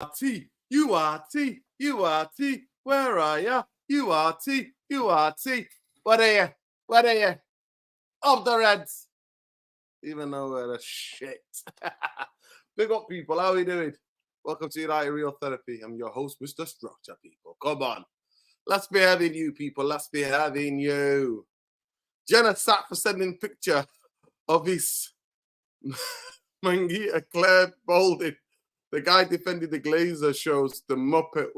URT, URT, where are ya? URT, URT. What are you? What are you? Up the Reds. Even though we're a shit. Big up, people. How are we doing? Welcome to United Real Therapy. I'm your host, Mr. Structure, people. Come on. Let's be having you, people. Let's be having you. Jenas sat for sending picture of his Mangita Claire Bolden. The guy defending the Glazer shows the Muppet.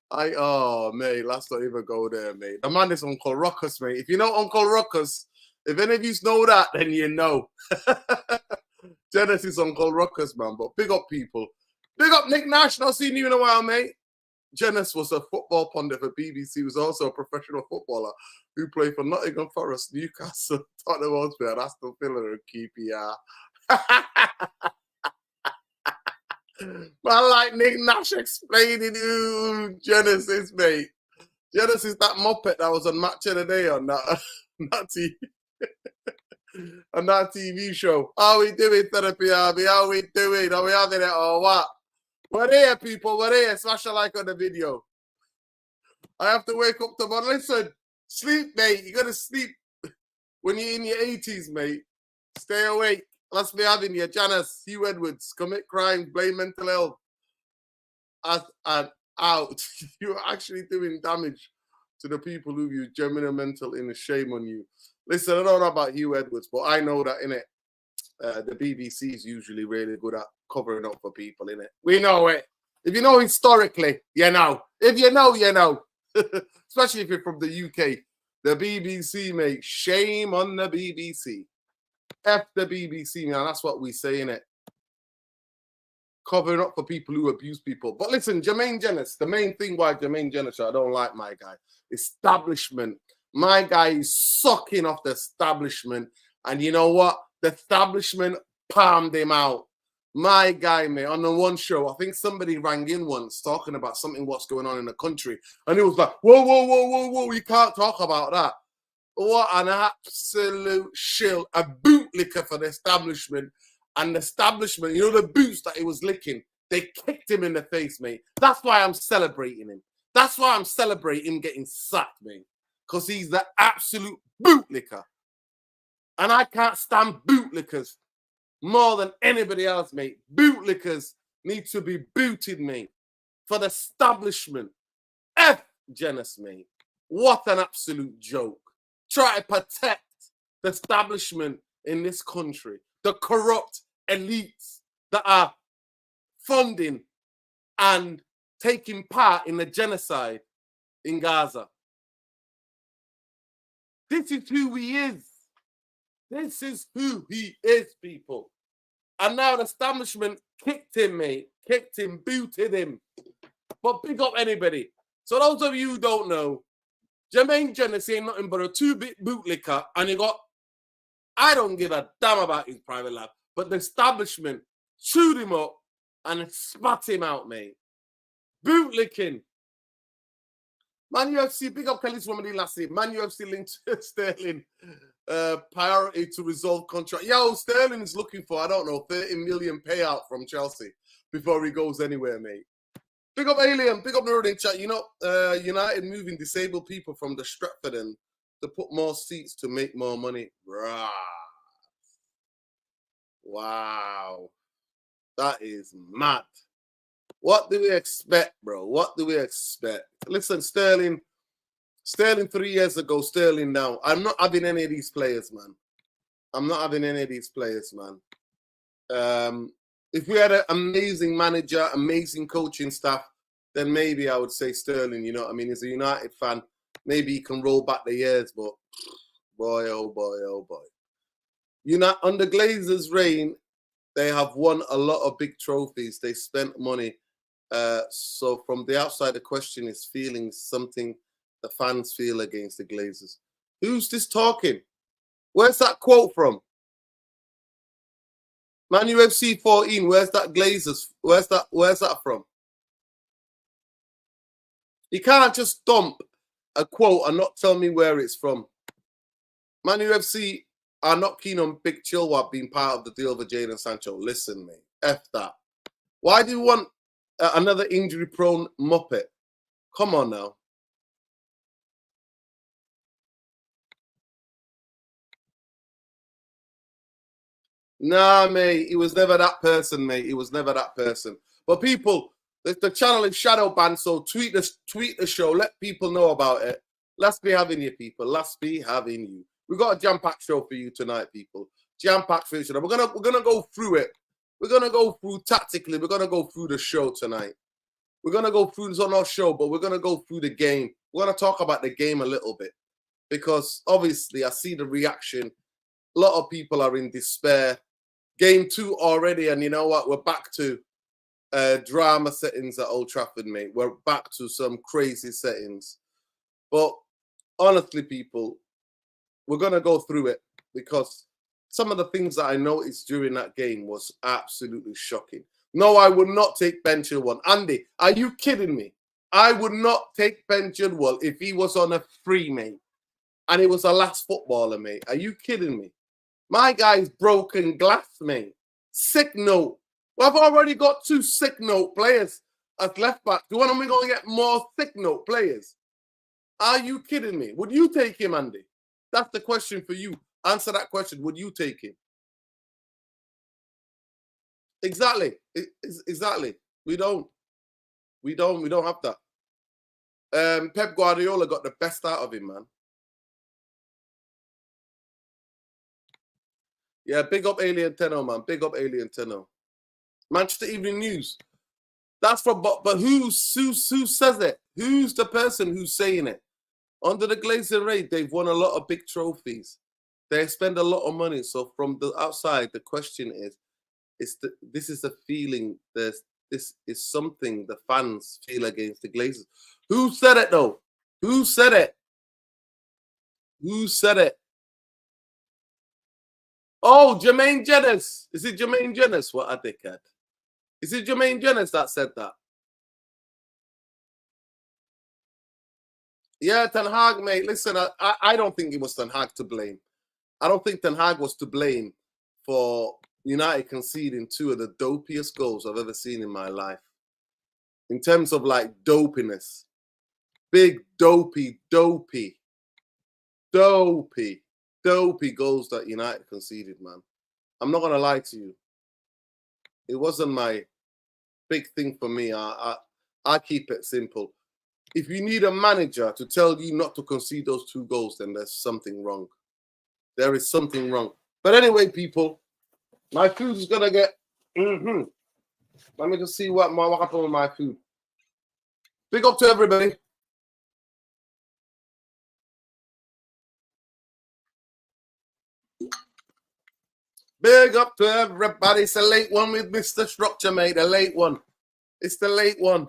Oh, mate, let's not even go there, mate. The man is Uncle Ruckus, mate. If you know Uncle Ruckus, if any of you know that, then you know. Jenas is Uncle Ruckus, man. But big up, people. Big up, Nick Nash. Not seen you in a while, mate. Jenas was a football pundit for BBC. He was also a professional footballer who played for Nottingham Forest, Newcastle, Tottenham Hotspur, and Aston Villa and QPR. Man, like Nick Nash explaining who Jenas is, mate. Jenas is that Muppet that was on Match of the Day on that, on that TV show. How we doing, Therapy Army? How we doing? Are we having it or what? We're here, people. We're here. Smash a like on the video. I have to wake up tomorrow. Listen, sleep, mate. You got to sleep when you're in your 80s, mate. Stay awake. Let's be having you. Janas, Hugh Edwards, commit crimes, blame mental health. And out. You're actually doing damage to the people who use Jermaine mental illness. Shame on you. Listen, I don't know about Hugh Edwards, but I know that, innit, the BBC is usually really good at covering up for people, innit? We know it. If you know historically, you know. If you know, you know. Especially if you're from the UK. The BBC, mate. Shame on the BBC. F the BBC, man. That's what we say, innit? Covering up for people who abuse people. But listen, Jermaine Jenas, the main thing why Jermaine Jenas, I don't like my guy. Establishment. My guy is sucking off the establishment. And you know what? The establishment palmed him out. My guy, mate, on the one show, I think somebody rang in once talking about something what's going on in the country. And it was like, whoa, whoa, whoa, whoa, whoa, we can't talk about that. What an absolute shill, a bootlicker for the establishment. And the establishment, you know, the boots that he was licking, they kicked him in the face, mate. That's why I'm celebrating him. That's why I'm celebrating him getting sacked, mate. Because he's the absolute bootlicker. And I can't stand bootlickers more than anybody else, mate. Bootlickers need to be booted, mate. For the establishment. F Jenas, mate. What an absolute joke. Try to protect the establishment in this country. The corrupt elites that are funding and taking part in the genocide in Gaza. This is who he is. This is who he is, people. And now the establishment kicked him, mate. Kicked him, booted him. But pick up anybody. So those of you who don't know, Jermaine Jenas ain't nothing but a two-bit bootlicker, and you got, I don't give a damn about his private life, but the establishment chewed him up and spat him out, mate. Bootlicking. Man UFC, big up Kelly's Woman last year. Man UFC linked Sterling priority to resolve contract. Yo, Sterling is looking for, I don't know, 30 million payout from Chelsea before he goes anywhere, mate. Big up Alien, big up Nuruddin chat. You know, United moving disabled people from the Stratford end to put more seats to make more money. Rah. Wow. That is mad. What do we expect, bro? What do we expect? Listen, Sterling 3 years ago, Sterling now. I'm not having any of these players, man. I'm not having any of these players, man. If we had an amazing manager, amazing coaching staff, then maybe I would say Sterling, you know what I mean? As a United fan, maybe he can roll back the years, but boy, oh boy, oh boy. You know, under Glazer's reign, they have won a lot of big trophies. They spent money. So from the outside, the question is feeling something the fans feel against the Glazers. Who's this talking? Where's that quote from? Man UFC 14, where's that Glazers? Where's that from? You can't just dump a quote and not tell me where it's from. Man UFC are not keen on Big Chilwell being part of the deal for Jadon Sancho. Listen, mate. F that. Why do you want Another injury-prone muppet. Come on now. Nah, mate, he was never that person, mate. He was never that person. But people, the channel is shadow banned, so tweet the show. Let people know about it. Let's be having you, people. Let's be having you. We got a jam-packed show for you tonight, people. Jam-packed for you tonight. We're gonna go through it. We're gonna go through tactically. We're gonna go through the show tonight. We're gonna go through this on our show, but we're gonna go through the game. We're gonna talk about the game a little bit because obviously I see the reaction. A lot of people are in despair. Game 2 already, and you know what? We're back to drama settings at Old Trafford, mate. We're back to some crazy settings. But honestly, people, we're going to go through it because some of the things that I noticed during that game was absolutely shocking. No, I would not take Ben Chilwell. Andy, are you kidding me? I would not take Ben Chilwell if he was on a free, mate. And it was a last footballer, mate. Are you kidding me? My guy's broken glass, mate. Sick note. Well, I've already got 2 sick note players as left back. Do you want me going to get more sick note players? Are you kidding me? Would you take him, Andy? That's the question for you. Answer that question. Would you take him? Exactly. Exactly. We don't have that. Pep Guardiola got the best out of him, man. Yeah, big up Alien Tenno, man. Big up Alien Tenno. Manchester Evening News. That's from, but who says it? Who's the person who's saying it? Under the Glazer raid, they've won a lot of big trophies. They spend a lot of money. So from the outside, the question is this is a feeling. This is something the fans feel against the Glazers. Who said it though? Who said it? Who said it? Oh, Jermaine Jenas. Is it Jermaine Jenas? What a dickhead. Is it Jermaine Jenas that said that? Yeah, Ten Hag, mate. Listen, I don't think it was Ten Hag to blame. I don't think Ten Hag was to blame for United conceding 2 of the dopiest goals I've ever seen in my life. In terms of like dopiness. Big dopey goals that United conceded, man. I'm not gonna lie to you. It wasn't my big thing for me. I keep it simple. If you need a manager to tell you not to concede those 2 goals, then there's something wrong. There is something wrong. But anyway, people, my food is gonna get. Let me just see what happened with my food. Big up to everybody. Big up to everybody. It's a late one with Mr. Structure, mate. A late one. It's the late one.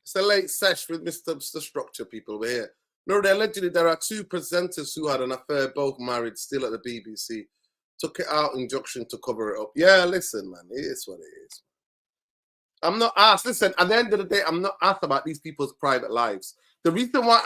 It's a late sesh with Mr. Structure, people. We're here. No, allegedly there are 2 presenters who had an affair, both married, still at the BBC. Took it out injunction to cover it up. Yeah, listen, man. It is what it is. I'm not asked. Listen, at the end of the day, I'm not asked about these people's private lives. The reason why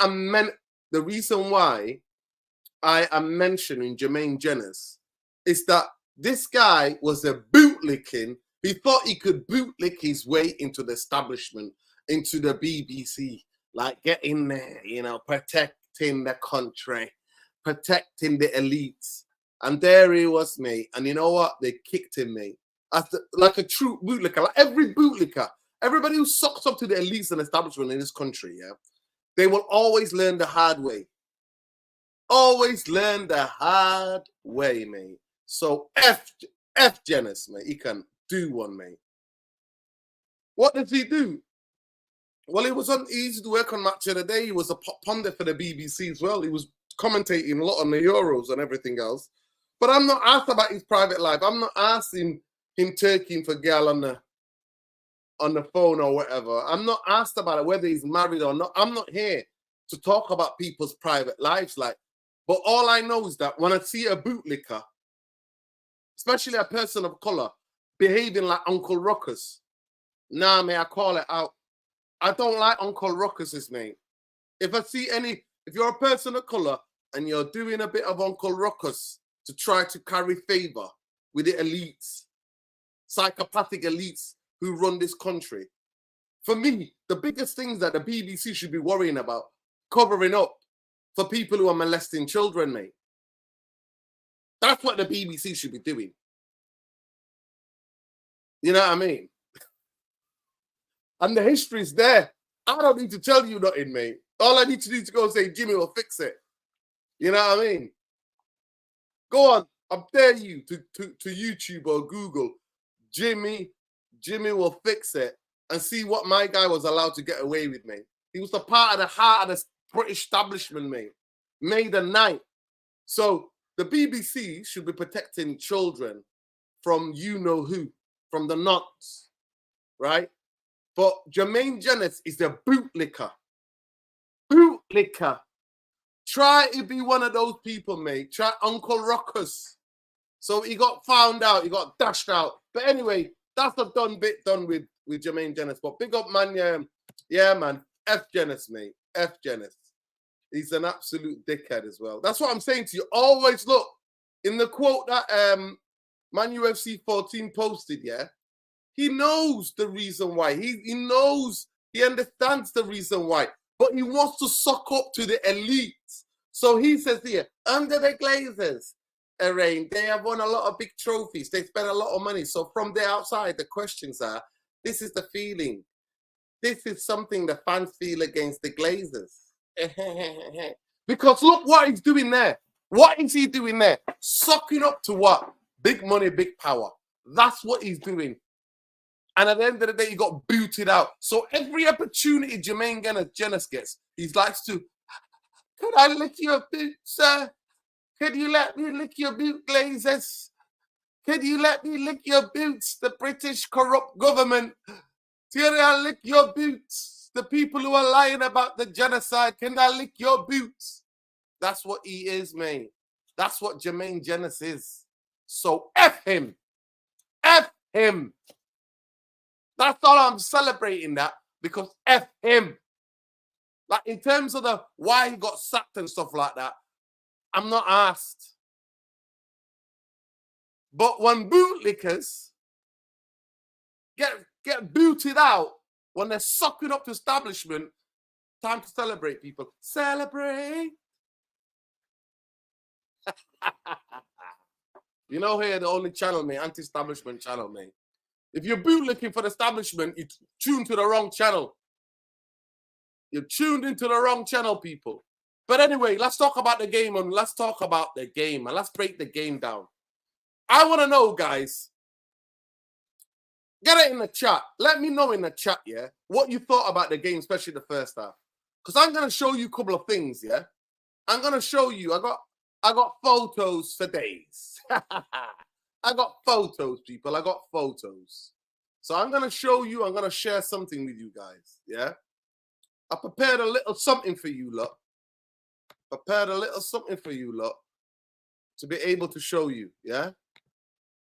I am mentioning Jermaine Jenas is that this guy was a bootlicking. He thought he could bootlick his way into the establishment, into the BBC, like get in there, you know, protecting the country, protecting the elites. And there he was, mate. And you know what? They kicked him, mate. Like a true bootlicker, like every bootlicker, everybody who sucks up to the elites and establishment in this country, yeah, they will always learn the hard way. Always learn the hard way, mate. So F Jenas, mate. He can do one, mate. What did he do? Well, he used to work on Match of the Day. He was a pundit for the BBC as well. He was commentating a lot on the Euros and everything else. But I'm not asked about his private life. I'm not asking him turking for girl on the phone or whatever. I'm not asked about it, whether he's married or not. I'm not here to talk about people's private lives. But all I know is that when I see a bootlicker, especially a person of color, behaving like Uncle Ruckus, nah, may I call it out. I don't like Uncle Ruckus's, mate. If you're a person of color and you're doing a bit of Uncle Ruckus to try to carry favor with the elites, psychopathic elites who run this country, For me, the biggest things that the BBC should be worrying about, covering up for people who are molesting children, mate. That's what the BBC should be doing. You know what I mean? And the history's there. I don't need to tell you nothing, mate. All I need to do is go and say, Jimmy will fix it. You know what I mean? Go on. I dare you to YouTube or Google, Jimmy will fix it, and see what my guy was allowed to get away with, mate. He was the part of the heart of the British establishment, mate. May the 9th. So the BBC should be protecting children from you-know-who, from the nuts, right? But Jermaine Jenas is the bootlicker. Bootlicker. Try to be one of those people, mate. Try Uncle RUCKUS. So he got found out. He got dashed out. But anyway, that's a done with Jermaine Jenas. But big up, man. Yeah, man. F Jenas, mate. F Jenas. He's an absolute dickhead as well. That's what I'm saying to you. Always look in the quote that Man UFC 14 posted, yeah? He knows the reason why. He knows, he understands the reason why. But he wants to suck up to the elite. So he says here, under the Glazers, they have won a lot of big trophies. They spent a lot of money. So from the outside, the questions are, this is the feeling. This is something the fans feel against the Glazers. Because look what he's doing there. What is he doing there? Sucking up to what? Big money, big power. That's what he's doing. And at the end of the day, he got booted out. So every opportunity Jermaine Jenas gets, he likes to, could I lick your boot, sir? Could you let me lick your boot, Glazers? Could you let me lick your boots, the British corrupt government? Could I lick your boots? The people who are lying about the genocide, can I lick your boots? That's what he is, mate. That's what Jermaine Jenas is. So F him. F him. That's all I'm celebrating that, because F him. Like in terms of the why he got sacked and stuff like that, I'm not asked. But when bootlickers get booted out, when they're sucking up to establishment, time to celebrate, people. Celebrate. You know, here the only channel, mate, anti-establishment channel, mate. If you're bootlicking for the establishment, you tuned to the wrong channel. You're tuned into the wrong channel, people. But anyway, let's talk about the game, and let's talk about the game, and let's break the game down. I want to know, guys, get it in the chat. Let me know in the chat, yeah, what you thought about the game, especially the first half. Because I'm going to show you a couple of things, yeah? I'm going to show you. I got photos for days. I got photos, people. I got photos. So I'm going to show you. I'm going to share something with you guys, yeah? I prepared a little something for you, lot. Prepared a little something for you, lot, to be able to show you, yeah?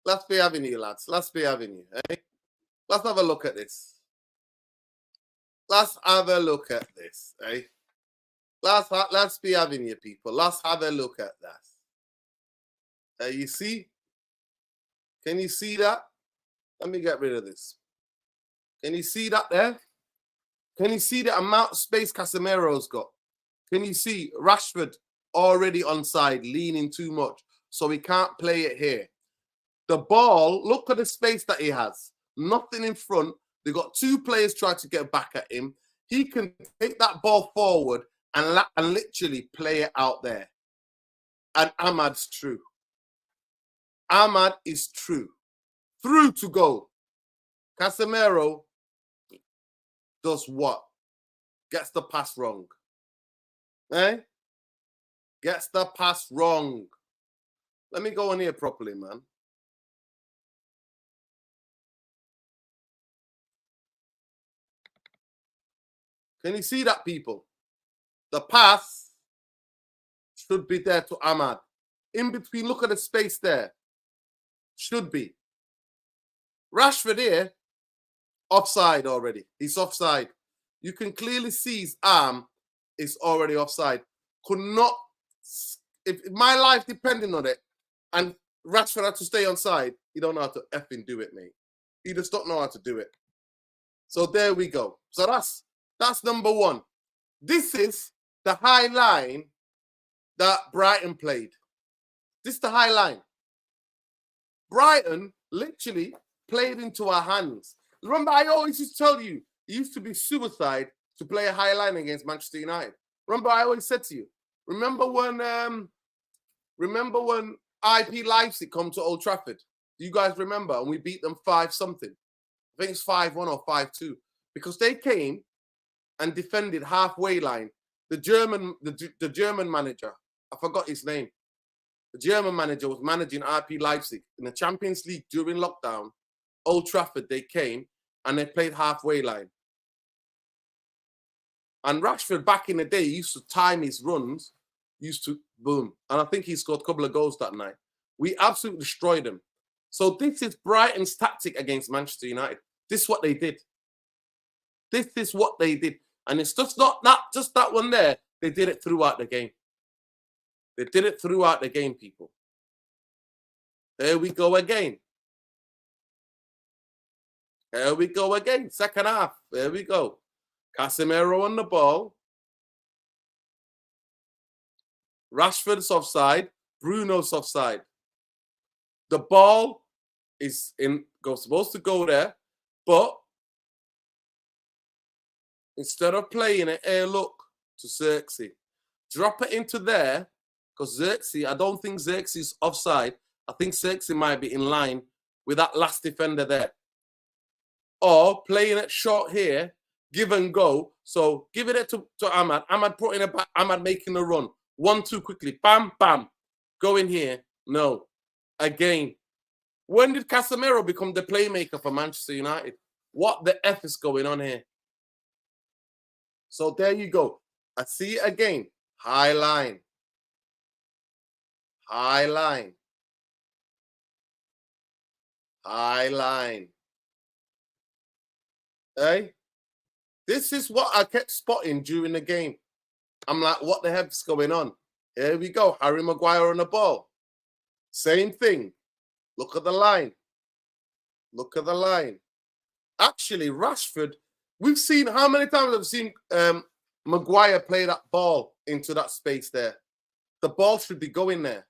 Let's be having you, lads. Let's be having you, eh? Let's have a look at this. Let's have a look at this, eh? Let's be having you, people. Let's have a look at that. You see? Can you see that? Let me get rid of this. Can you see that there? Can you see the amount of space Casemiro's got? Can you see Rashford already onside, leaning too much, so he can't play it here? The ball, look at the space that he has. Nothing in front. They got two players trying to get back at him. He can take that ball forward and literally play it out there. And Ahmad's true. Ahmad is true. Through to goal. Casemiro does what? Gets the pass wrong. Eh? Gets the pass wrong. Let me go on here properly, man. Can you see that, people? The pass should be there to Ahmad. In between, look at the space there. Should be. Rashford here, offside already. He's offside. You can clearly see his arm is already offside. Could not, if my life depending on it, and Rashford had to stay onside, he don't know how to effing do it, mate. He just don't know how to do it. So there we go. So that's number one. This is the high line that Brighton played. This is the high line. Brighton literally played into our hands. Remember, I always used to tell you, it used to be suicide to play a high line against Manchester United. Remember, I always said to you, remember when IP Leipzig come to Old Trafford? Do you guys remember? And we beat them 5-something. I think it's 5-1 or 5-2. Because they came and defended halfway line. The German manager, I forgot his name. The German manager was managing RP Leipzig in the Champions League during lockdown. Old Trafford, they came and they played halfway line. And Rashford, back in the day, used to time his runs, used to boom. And I think he scored a couple of goals that night. We absolutely destroyed him. So this is Brighton's tactic against Manchester United. This is what they did. This is what they did. And it's just not just that one there. They did it throughout the game. They did it throughout the game, people. There we go again. There we go again. Second half. There we go. Casemiro on the ball. Rashford's offside. Bruno's offside. The ball is supposed to go there, but instead of playing it, hey, look to Xerxes. Drop it into there, because Xerxes, I don't think Xerxes is offside. I think Xerxes might be in line with that last defender there. Or playing it short here, give and go. So give it to Ahmad. Ahmad putting it back. Ahmad making the run. 1-2 quickly. Bam, bam. Go in here. No. Again. When did Casemiro become the playmaker for Manchester United? What the F is going on here? So there you go. I see it again. High line. High line. High line. Hey? This is what I kept spotting during the game. I'm like, what the heck's going on? Here we go. Harry Maguire on the ball. Same thing. Look at the line. Look at the line. Actually, Rashford, we've seen, how many times I've seen Maguire play that ball into that space there? The ball should be going there.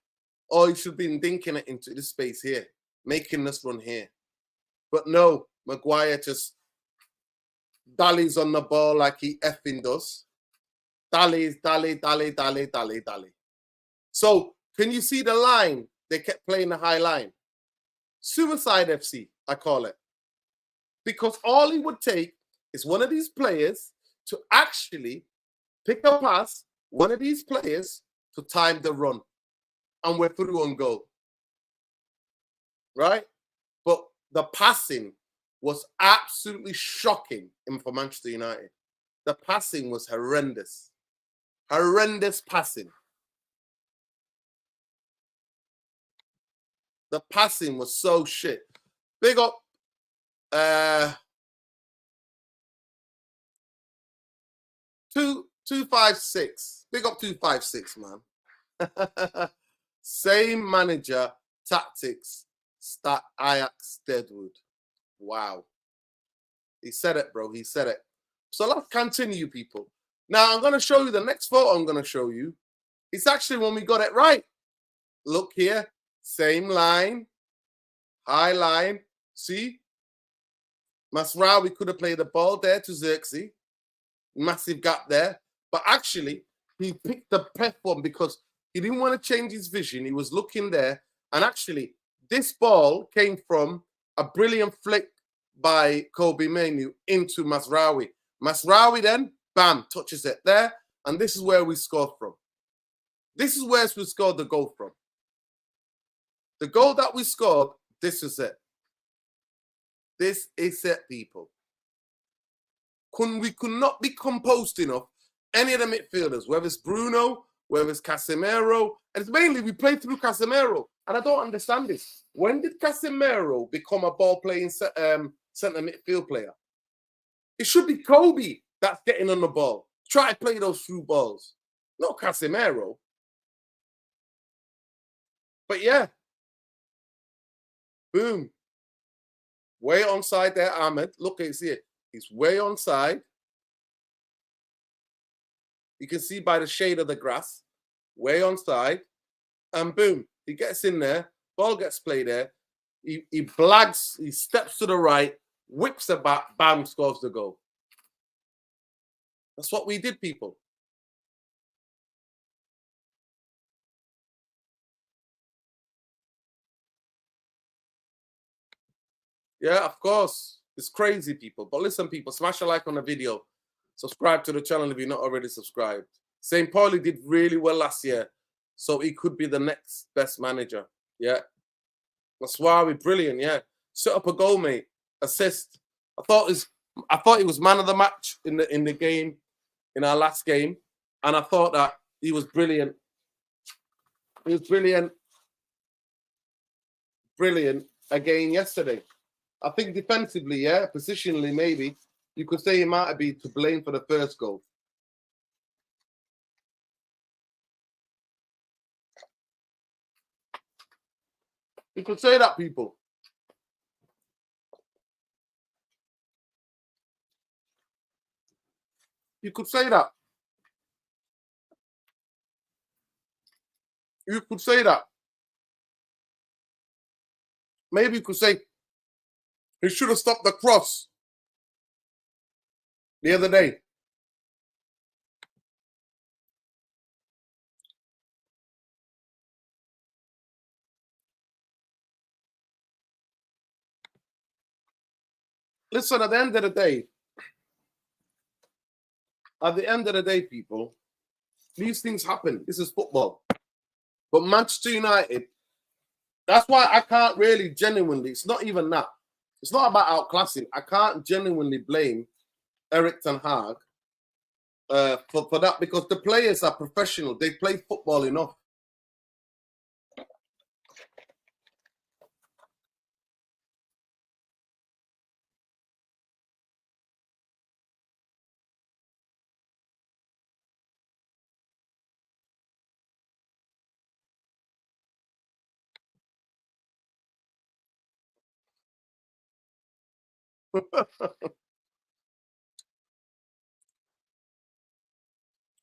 Or he should be dinking it into this space here, making this run here. But no, Maguire just dallies on the ball like he effing does. Dally. So, can you see the line? They kept playing the high line. Suicide FC, I call it. Because all it would take is one of these players to actually pick a pass, one of these players to time the run. And we're through on goal. Right? But the passing was absolutely shocking for Manchester United. The passing was horrendous. Horrendous passing. The passing was so shit. Big up 256. Big up 256, man. Same manager, tactics, stat Ajax Deadwood. Wow. He said it, bro. He said it. So let's continue, people. Now, I'm going to show you the next photo I'm going to show you. It's actually when we got it right. Look here. Same line. High line. See? Masraoui could have played the ball there to Xerxes. Massive gap there. But actually, he picked the Pep one because he didn't want to change his vision. He was looking there. And actually, this ball came from a brilliant flick by Kobe Mainoo into Masraoui. Masraoui then, bam, touches it there. And this is where we scored from. This is where we scored the goal from. The goal that we scored, this is it. This is it, people. We could not be composed enough. Any of the midfielders, whether it's Bruno, whether it's Casemiro, and it's mainly we played through Casemiro. And I don't understand this. When did Casemiro become a ball-playing centre midfield player? It should be Kobe that's getting on the ball. Try to play those through balls. Not Casemiro. But yeah. Boom. Way onside there, Ahmed. Look, it's here. He's way onside. You can see by the shade of the grass, way onside. And boom, he gets in there. Ball gets played there. He blags, he steps to the right, whips it back, bam, scores the goal. That's what we did, people. Yeah, of course. It's crazy, people. But listen, people, smash a like on the video. Subscribe to the channel if you're not already subscribed. St. Pauli did really well last year, so he could be the next best manager. Yeah. That's why we're brilliant, yeah. Set up a goal, mate. Assist. I thought he was man of the match in the game, in our last game. And I thought that he was brilliant. He was brilliant. Brilliant again yesterday. I think defensively, yeah, positionally, maybe, you could say he might have been to blame for the first goal. You could say that, people. You could say that. You could say that. Maybe you could say he should have stopped the cross the other day. Listen, at the end of the day, people, these things happen. This is football. But Manchester United, that's why I can't really genuinely, it's not even that. It's not about outclassing. I can't genuinely blame Erik ten Hag for that, because the players are professional. They play football enough.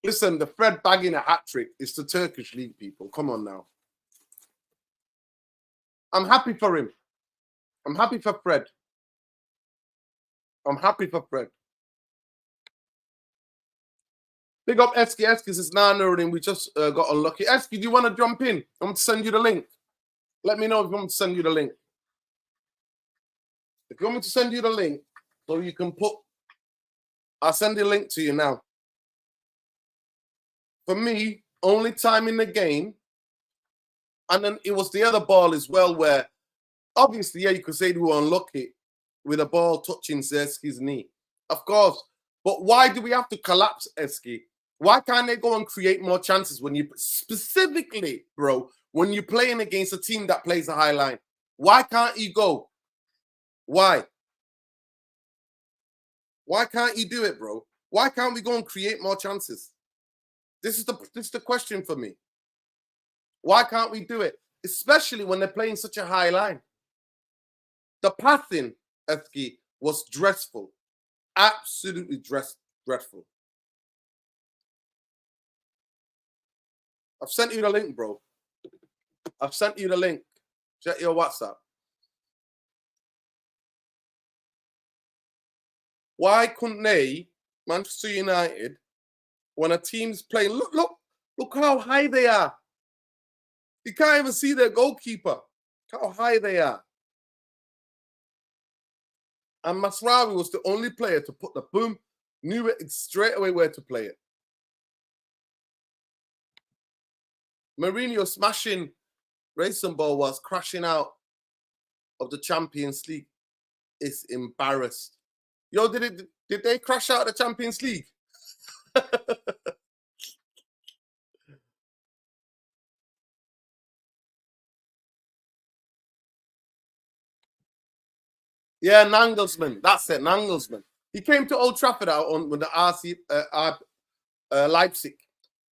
Listen, the Fred bagging a hat-trick is the Turkish league, people. Come on now. I'm happy for him. I'm happy for Fred. I'm happy for Fred. Big up Eski. Eski's is 9-0. We just got unlucky. Eski, do you want to jump in? I'm going to send you the link. Let me know if you want me to send you the link. If you want me to send you the link, so you can put, I'll send the link to you now. For me, only time in the game, and then it was the other ball as well, where obviously, yeah, you could say they were unlucky with a ball touching Zeski's knee. Of course. But why do we have to collapse Eski? Why can't they go and create more chances when you, specifically, bro, when you're playing against a team that plays a high line? Why can't you go? Why? Why can't you do it, bro? Why can't we go and create more chances? This is the question for me. Why can't we do it? Especially when they're playing such a high line. The passing, Eski, was dreadful. Absolutely dreadful. I've sent you the link, bro. I've sent you the link. Check your WhatsApp. Why couldn't they, Manchester United, when a team's playing, look how high they are. You can't even see their goalkeeper. Look how high they are. And Masraoui was the only player to put the boom, knew it straight away where to play it. Mourinho smashing Racing Ball was crashing out of the Champions League. It's embarrassed. Yo, did they crash out of the Champions League? Yeah, Nagelsmann. That's it, Nagelsmann. He came to Old Trafford out on with the RC Leipzig,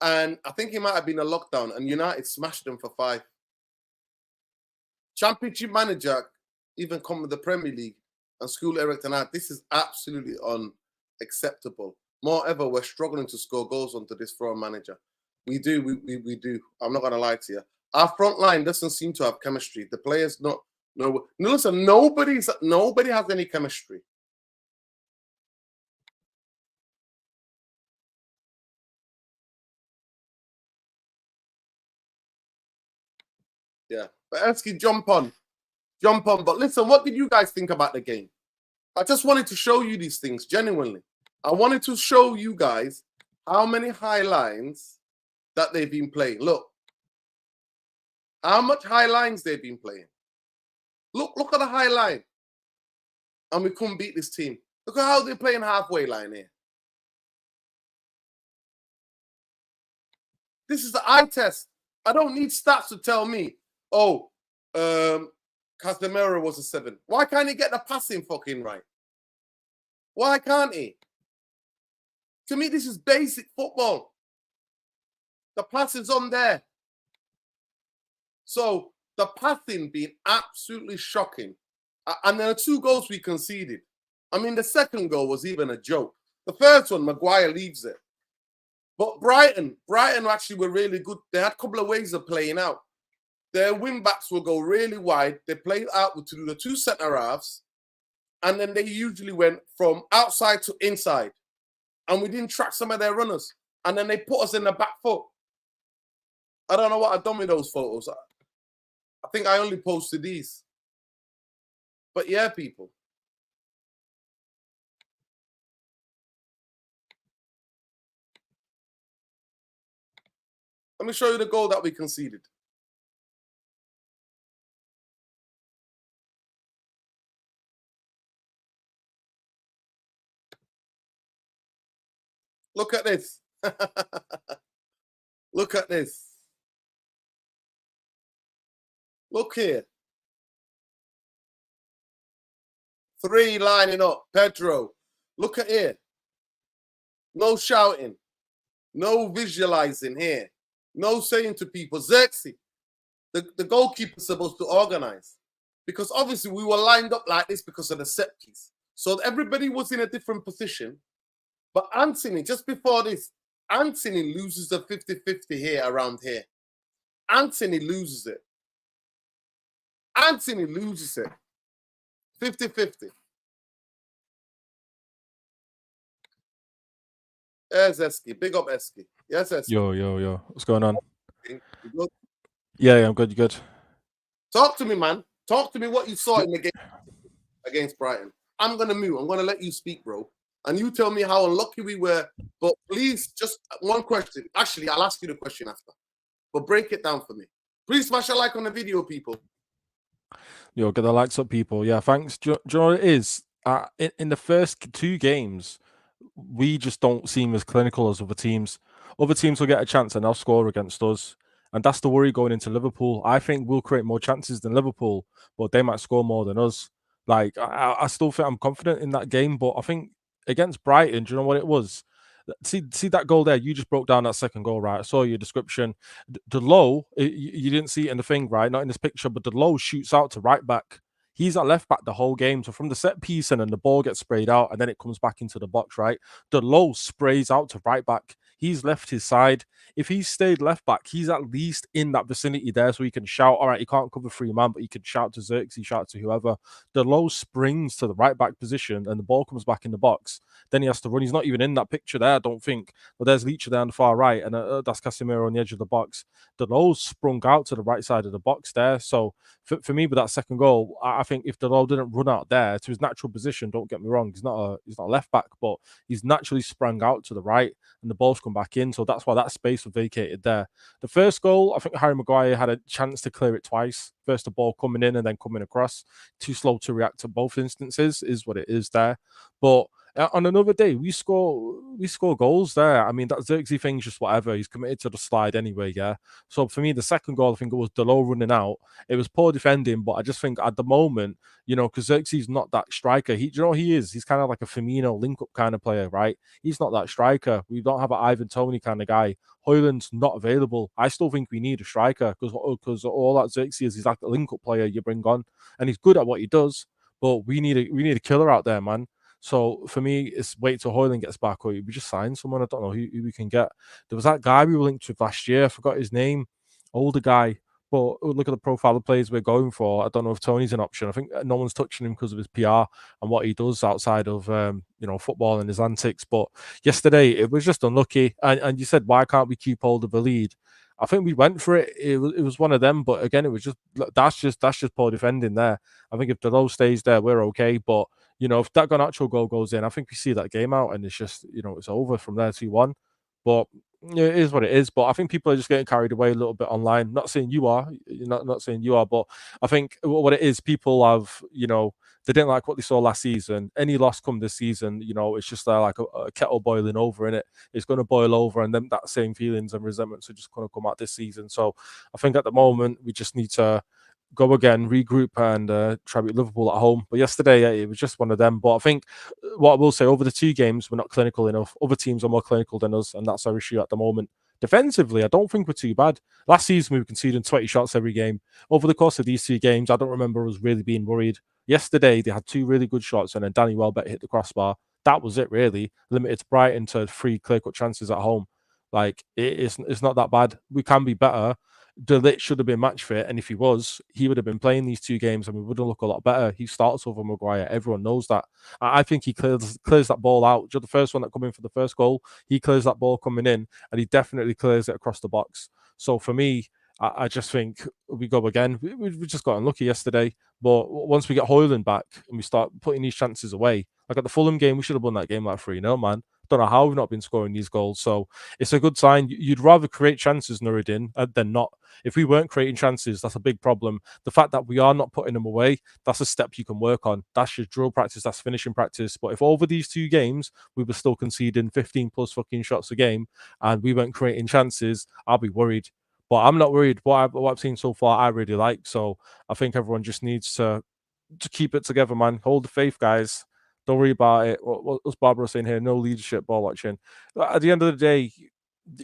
and I think he might have been a lockdown, and United smashed them for 5. Championship manager even come with the Premier League and school Eric tonight. This is absolutely unacceptable. Moreover, we're struggling to score goals onto this foreign manager. We do. I'm not going to lie to you. Our front line doesn't seem to have chemistry. The players no. Listen, nobody has any chemistry. Yeah, but Ersky, jump on. But listen, what did you guys think about the game? I just wanted to show you these things genuinely. I wanted to show you guys how many high lines that they've been playing. Look, how much high lines they've been playing. Look at the high line. And we couldn't beat this team. Look at how they're playing halfway line here. This is the eye test. I don't need stats to tell me, oh, Casemiro was a 7. Why can't he get the passing fucking right? Why can't he? To me, this is basic football. The passing's on there. So the passing being absolutely shocking. And there are 2 goals we conceded. I mean, the second goal was even a joke. The first one, Maguire leaves it. But Brighton actually were really good. They had a couple of ways of playing out. Their wing backs will go really wide. They played out to do the 2 centre halves. And then they usually went from outside to inside. And we didn't track some of their runners. And then they put us in the back foot. I don't know what I've done with those photos. I think I only posted these. But yeah, people. Let me show you the goal that we conceded. Look at this. Look at this. Look here. 3 lining up. Pedro. Look at here. No shouting. No visualizing here. No saying to people, Xerxes, the goalkeeper's supposed to organize. Because obviously we were lined up like this because of the set piece. So everybody was in a different position. But Anthony, just before this, Anthony loses the 50-50 here around here. Anthony loses it. Anthony loses it. 50-50. There's Esky. Big up Esky. Yes, Esky. Yo. What's going on? Yeah, I'm good. You good? Talk to me, man. Talk to me what you saw in the game against Brighton. I'm going to move. I'm going to let you speak, bro. And you tell me how unlucky we were. But please, just one question. Actually, I'll ask you the question after. But break it down for me. Please smash a like on the video, people. Yo, get the likes up, people. Yeah, thanks. Do you know what it is? In the first 2 games, we just don't seem as clinical as other teams. Other teams will get a chance and they'll score against us. And that's the worry going into Liverpool. I think we'll create more chances than Liverpool, but they might score more than us. Like, I still think I'm confident in that game, but I think against Brighton, do you know what it was? See that goal there? You just broke down that second goal, right? I saw your description. The low, you didn't see it in the thing, right? Not in this picture, but the low shoots out to right back. He's at left back the whole game. So from the set piece and then the ball gets sprayed out and then it comes back into the box, right? The low sprays out to right back. He's left his side. If he stayed left back, he's at least in that vicinity there so he can shout. All right, he can't cover 3 man, but he can shout to Xerxes, shout to whoever. The low springs to the right back position and the ball comes back in the box. Then he has to run. He's not even in that picture there, I don't think. But there's Leacher there on the far right, and that's Casemiro on the edge of the box. The low sprung out to the right side of the box there. So for me, with that second goal, I think if the low didn't run out there to his natural position, don't get me wrong, he's not a left back, but he's naturally sprung out to the right, and the ball's come back in. So that's why that space was vacated there. The first goal, I think Harry Maguire had a chance to clear it twice. First the ball coming in and then coming across. Too slow to react to both instances is what it is there. But on another day, we score goals there. I mean, that Xerxes thing's just whatever. He's committed to the slide anyway, yeah. So for me, the second goal, I think it was Delo running out. It was poor defending, but I just think at the moment, you know, because Xerxes not that striker. Do you know what he is? He's kind of like a Firmino link-up kind of player, right? He's not that striker. We don't have an Ivan Toney kind of guy. Højlund's not available. I still think we need a striker because all that Xerxes is like a link-up player you bring on, and he's good at what he does. but we need a killer out there, man. So for me, it's wait till Hoyland gets back, or we just sign someone. I don't know who we can get. There was that guy we were linked with last year. I forgot his name. Older guy. But look at the profile of players we're going for. I don't know if Tony's an option. I think no one's touching him because of his PR and what he does outside of football and his antics. But yesterday it was just unlucky. And you said, why can't we keep hold of the lead? I think we went for it. It was one of them. But again, it was that's just poor defending there. I think if Delo stays there, we're okay. But if that Garnacho goal goes in, I think we see that game out, and it's just it's over from there 2-1. But yeah, it is what it is. But I think people are just getting carried away a little bit online. Not saying you are, not saying you are, but I think what it is, people have, they didn't like what they saw last season. Any loss come this season, it's just like a kettle boiling over in it. It's going to boil over, and then that same feelings and resentments are just going to come out this season. So I think at the moment we just need to go again, regroup, and try to beat Liverpool at home. But yesterday, it was just one of them. But I think what I will say, over the 2 games, we're not clinical enough. Other teams are more clinical than us, and that's our issue at the moment. Defensively, I don't think we're too bad. Last season, we were conceding 20 shots every game. Over the course of these 2 games, I don't remember us really being worried. Yesterday, they had 2 really good shots, and then Danny Welbeck hit the crossbar. That was it, really. Limited to Brighton to 3 clear-cut chances at home. Like, it's not that bad. We can be better. De Ligt should have been match fit, and if he was, he would have been playing these 2 games, and we would have looked a lot better. He starts over Maguire. Everyone knows that. I think he clears that ball out. Just the first one that come in for the first goal, he clears that ball coming in, and he definitely clears it across the box. So for me, I just think we go again. We just got unlucky yesterday, but once we get Hoyland back and we start putting these chances away, like at the Fulham game, we should have won that game like 3-0, man. Don't know how we've not been scoring these goals. So it's a good sign. You'd rather create chances, Nuruddin, than not. If we weren't creating chances, that's a big problem. The fact that we are not putting them away, that's a step you can work on. That's your drill practice, that's finishing practice. But if over these 2 games, we were still conceding 15 plus fucking shots a game and we weren't creating chances, I'll be worried. But I'm not worried. What I've seen so far, I really like. So I think everyone just needs to keep it together, man. Hold the faith, guys. Don't worry about it. What's Barbara saying here? No leadership, ball watching. At the end of the day,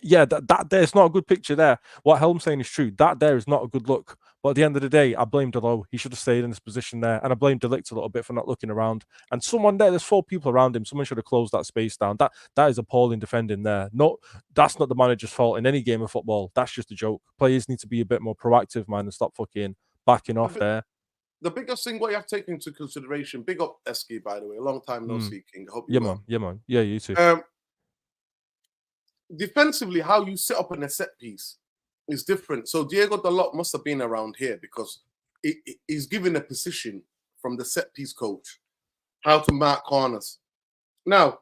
yeah, that there's not a good picture there. What Helm's saying is true. That there is not a good look. But at the end of the day, I blame Delo. He should have stayed in his position there. And I blame De Ligt a little bit for not looking around. And someone there's 4 people around him. Someone should have closed that space down. That is appalling defending there. No, that's not the manager's fault in any game of football. That's just a joke. Players need to be a bit more proactive, man, and stop fucking backing off there. The biggest thing what you have to take into consideration, big up Esky, by the way, a long time no see, King. I hope you well. Yeah, man. Yeah, you too. Defensively, how you set up in a set piece is different. So Diego Dalot must have been around here because he's given a position from the set piece coach how to mark corners. Now,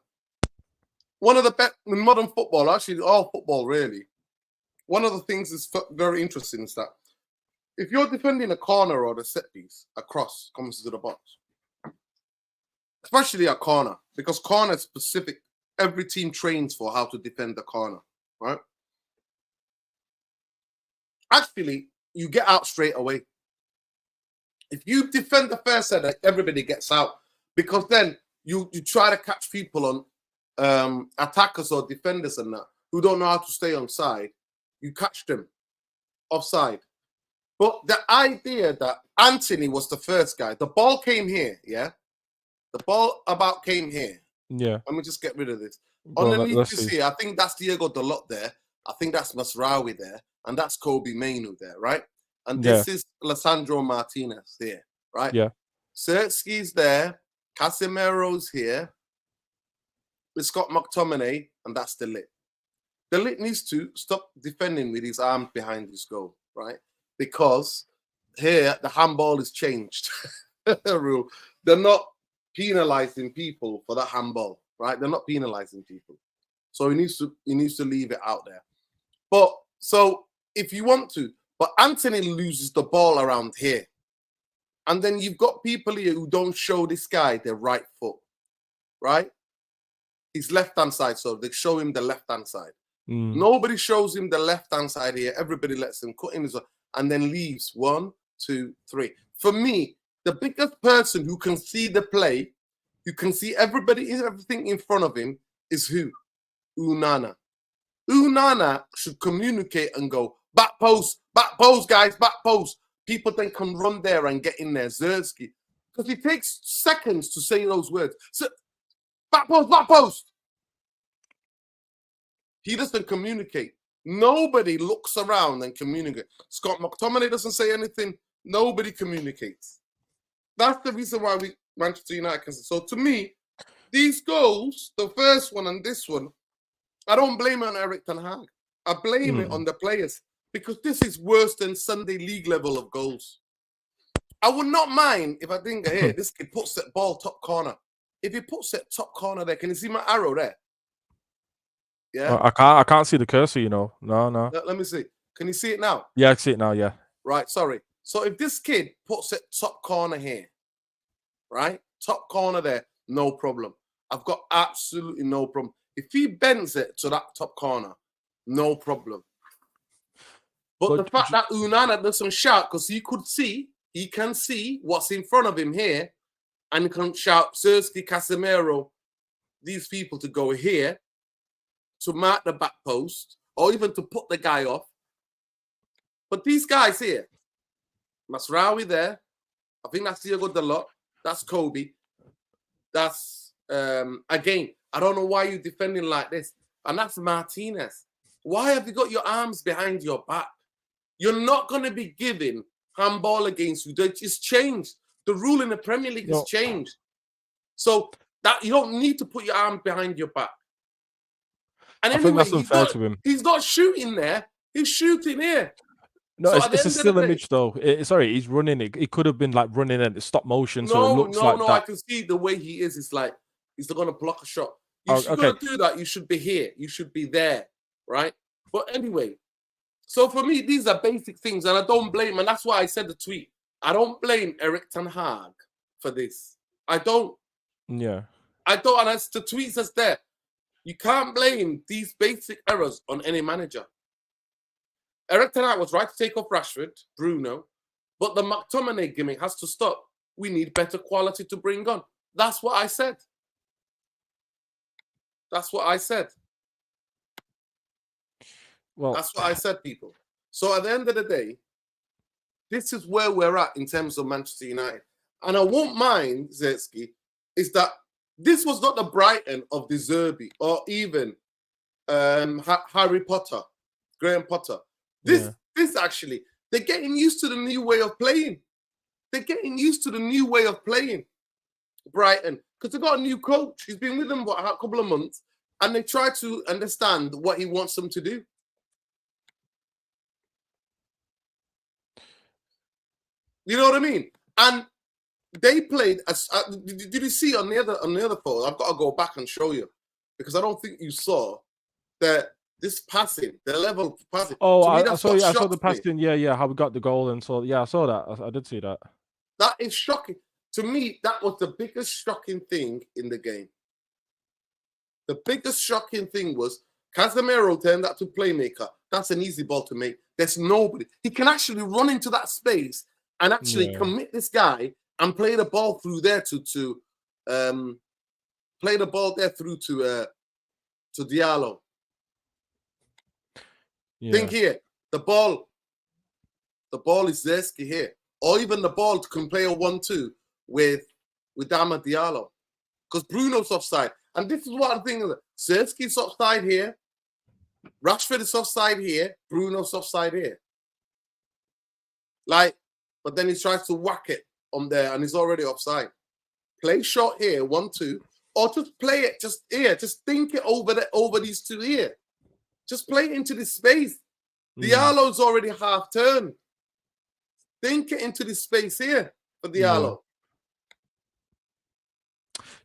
one of the best in modern football, actually all football really, one of the things that's very interesting is that if you're defending a corner or the set piece, a cross comes to the box, especially a corner, because corner is specific. Every team trains for how to defend the corner, right? Actually, you get out straight away. If you defend the first header, everybody gets out because then you try to catch people on attackers or defenders and that who don't know how to stay on side. You catch them offside. But the idea that Anthony was the first guy, the ball came here, yeah? The ball about came here. Yeah. Let me just get rid of this. Well, Underneath this here, I think that's Diego Dalot there. I think that's Masraoui there. And that's Kobe Mainu there, right? And this is Alessandro Martinez here, right? Yeah. Sertsky's there. Casemiro's here. It's got McTOMINAY, and that's De Ligt. De Ligt needs to stop defending with his arms behind his goal, right? Because here the handball is changed. Rule. They're not penalizing people for that handball, right? They're not penalizing people. So he needs to leave it out there. But so if you want to, but Anthony loses the ball around here. And then you've got people here who don't show this guy their right foot, right? His left-hand side, so they show him the left-hand side. Nobody shows him the left-hand side here. Everybody lets him cut in his and then leaves 1, 2, 3. For me, the biggest person who can see the play, who can see everything in front of him is who? Onana. Onana should communicate and go, back post, guys, back post. People then can run there and get in there. Zersky. Because it takes seconds to say those words. So, back post, back post. He doesn't communicate. Nobody looks around and communicates. Scott McTOMINAY doesn't say anything. Nobody communicates. That's the reason why Manchester United can. So to me, these goals, the first one and this one, I don't blame it on Erik ten Hag. I blame it on the players because this is worse than Sunday League level of goals. I would not mind if I didn't get here. This kid puts that ball top corner. If he puts that top corner there, can you see my arrow there? Yeah. I can't see the cursor, you know. No. Let me see. Can you see it now? Yeah, I see it now, yeah. Right, sorry. So if this kid puts it top corner here, right? Top corner there, no problem. I've got absolutely no problem. If he bends it to that top corner, no problem. But the fact that Onana doesn't shout, because he can see what's in front of him here, and he can shout, Sirski, Casemiro, these people to go here, to mark the back post, or even to put the guy off. But these guys here, Masraoui there, I think that's Diego Dalot, that's Kobe, that's, again, I don't know why you're defending like this, and that's Martinez. Why have you got your arms behind your back? You're not going to be giving handball against you. It's changed. The rule in the Premier League has changed. So that you don't need to put your arm behind your back. And I think that's unfair to him. He's not shooting there. He's shooting here. No, so it's a still image though. Sorry, he's running. It could have been like running at stop motion, so it looks like that. I can see the way he is. It's like he's going to block a shot. If you're going to do that, you should be here. You should be there, right? But anyway, so for me, these are basic things, and I don't blame. And that's why I said the tweet. I don't blame Erik ten Hag for this. I don't. Yeah. I don't. And as the tweet says there, you can't blame these basic errors on any manager. Erik ten Hag was right to take off Rashford, Bruno, but the McTominay gimmick has to stop. We need better quality to bring on. That's what I said. That's what I said. Well, that's what I said, people. So at the end of the day, this is where we're at in terms of Manchester United. And I won't mind, Zetsky, is that this was not the Brighton of De Zerbi or even Harry Potter, Graham Potter. This actually, they're getting used to the new way of playing. They're getting used to the new way of playing, Brighton, because they've got a new coach. He's been with them for a couple of months, and they try to understand what he wants them to do. You know what I mean? And they played. Did you see on the other photo? I've got to go back and show you because I don't think you saw that this passing, the level of passing. Oh, I saw the passing. Yeah, how we got the goal, and so I saw that. I did see that. That is shocking to me. That was the biggest shocking thing in the game. The biggest shocking thing was Casemiro turned out to playmaker. That's an easy ball to make. There's nobody. He can actually run into that space and actually commit this guy and play the ball through there to Diallo. Yeah. Think here, the ball is Zerski here, or even the ball can play a 1-2 with Dama Diallo, because Bruno's offside, and this is what I'm thinking. Zerski's offside here, Rashford is offside here, Bruno's offside here. But then he tries to whack it on there, and he's already offside. Play shot here, 1-2, or just play it just here. Just think it over these two here. Just play it into this space. Diallo's already half turned. Think it into this space here for Diallo.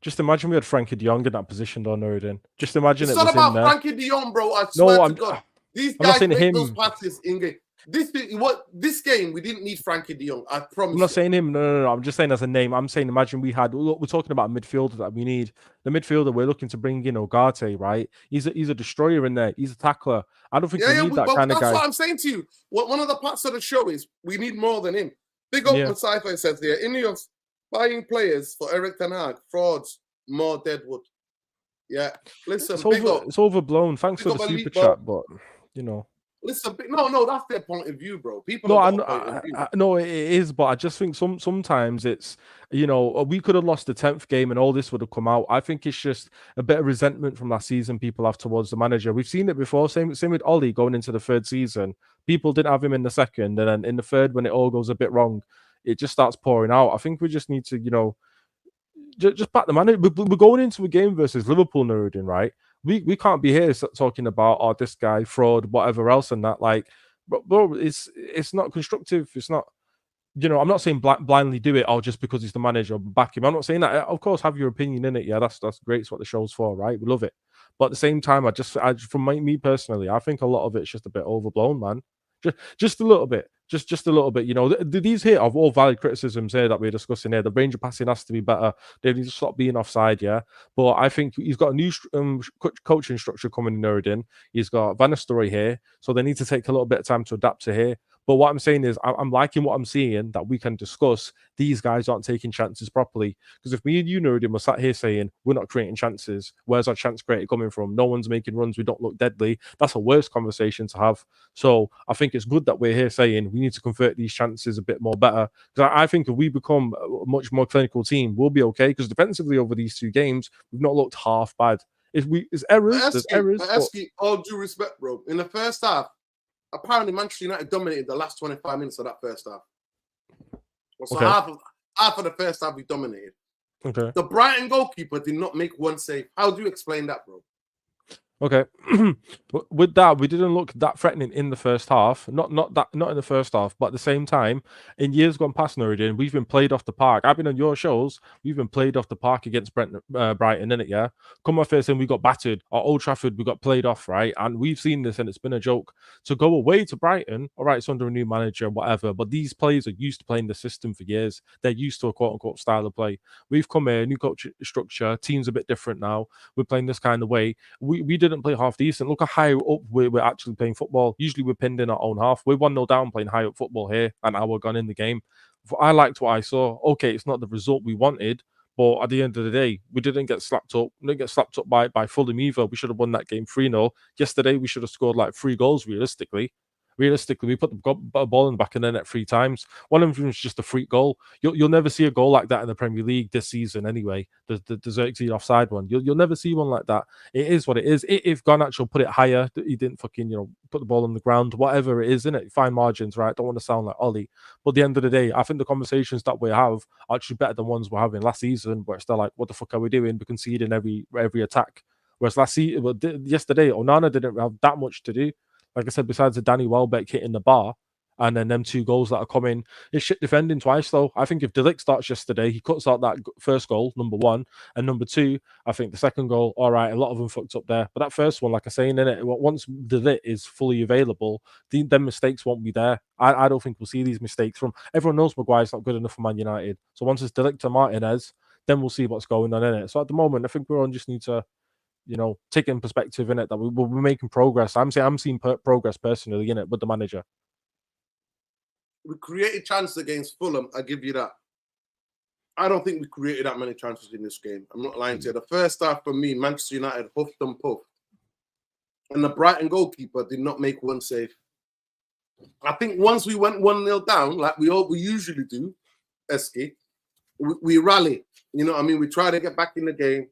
Just imagine we had Frankie de Jong in that position, though, Nuruddin. Just imagine it's not about Frankie de Jong, bro. I swear to God. These guys make those passes in game. This game, we didn't need Frankie de Jong. I promise. I'm not saying him. No. I'm just saying as a name. I'm saying imagine we had. Look, we're talking about a midfielder that we need. The midfielder we're looking to bring in, UGARTE, right? He's a destroyer in there. He's a tackler. I don't think we need that kind of guy. That's what I'm saying to you. One of the parts of the show is we need more than him. Big up the Cypher says there. Ineos buying players for Erik ten Hag. Frauds. More Deadwood. Yeah. Listen, it's overblown. Thanks for the super chat, but you know. Listen, no, that's their point of view, bro. People No, have got a point of view. no, it is, but I just think sometimes it's, we could have lost the 10th game and all this would have come out. I think it's just a bit of resentment from last season people have towards the manager. We've seen it before. Same with Ollie going into the third season. People didn't have him in the second, and then in the third, when it all goes a bit wrong, it just starts pouring out. I think we just need to, just back the manager. We're going into a game versus Liverpool, Nuruddin, right? We can't be here talking about, oh, this guy fraud, whatever else, and that. Like, bro, it's not constructive. It's not. I'm not saying blindly do it, or just because he's the manager, back him. I'm not saying that. Of course, have your opinion in it. Yeah, that's great. It's what the show's for, right? We love it. But at the same time, from me personally, I think a lot of it's just a bit overblown, man. Just a little bit. Just a little bit. These here are all valid criticisms here that we're discussing here. The range of passing has to be better. They need to stop being offside, yeah. But I think he's got a new coaching structure coming in Nuruddin. He's got Van Nistelrooy here, so they need to take a little bit of time to adapt to here. But what I'm saying is, I'm liking what I'm seeing that we can discuss. These guys aren't taking chances properly. Because if me and you, Nuruddin, were sat here saying we're not creating chances, where's our chance created coming from? No one's making runs. We don't look deadly. That's a worse conversation to have. So I think it's good that we're here saying we need to convert these chances a bit more better. Because I think if we become a much more clinical team, we'll be okay. Because defensively over these 2 games, we've not looked half bad. There's errors. There's errors. All due respect, bro. In the first half, apparently Manchester United dominated the last 25 minutes of that first half. So Okay. half of the first half we dominated. Okay. The Brighton goalkeeper did not make one save. How do you explain that, bro? Okay. With that, we didn't look that threatening in the first half. Not in the first half, but at the same time, in years gone past, Nuruddin, we've been played off the park. I've been on your shows. We've been played off the park against Brighton, innit? Yeah. Come on, first, and we got battered. At Old Trafford, we got played off, right? And we've seen this, and it's been a joke. To go away to Brighton, all right, it's under a new manager, whatever. But these players are used to playing the system for years. They're used to a quote unquote style of play. We've come here, new coach structure. Team's a bit different now. We're playing this kind of way. We didn't play half decent. Look how high up we're actually playing football. Usually we're pinned in our own half. We're 1-0 down playing high up football here, and hour gone in the game. I liked what I saw. Okay, it's not the result we wanted, but at the end of the day, we didn't get slapped up. We didn't get slapped up by Fulham either. We should have won that game 3-0. Yesterday, we should have scored like 3 goals realistically. Realistically, we put the ball in the back of the net 3 times. One of them was just a freak goal. You'll never see a goal like that in the Premier League this season anyway. The Xerxes offside one. You'll never see one like that. It is what it is. If Garnacho put it higher, he didn't fucking, put the ball on the ground, whatever it is, innit? Fine margins, right? Don't want to sound like Ollie. But at the end of the day, I think the conversations that we have are actually better than ones we're having last season, where it's still like, what the fuck are we doing? We're conceding every attack. Whereas yesterday, Onana didn't have that much to do. Like I said, besides the Danny Welbeck hitting the bar, and then them 2 goals that are coming, it's shit defending twice, though. I think if De Ligt starts yesterday, he cuts out that first goal, number 1. And number 2, I think the second goal, all right, a lot of them fucked up there. But that first one, like I say, in it, once De Ligt is fully available, them mistakes won't be there. I don't think we'll see these mistakes from... Everyone knows Maguire's not good enough for Man United. So once it's De Ligt to Martinez, then we'll see what's going on in it. So at the moment, I think we all just need to... take in perspective in it that we're making progress. I'm seeing progress personally in it with the manager. We created chances against Fulham. I give you that. I don't think we created that many chances in this game. I'm not lying to you. The first half for me, Manchester United huffed and puffed, and the Brighton goalkeeper did not make one save. I think once we went 1-0 down, like we usually do, Eski, we rally. You know what I mean? We try to get back in the game.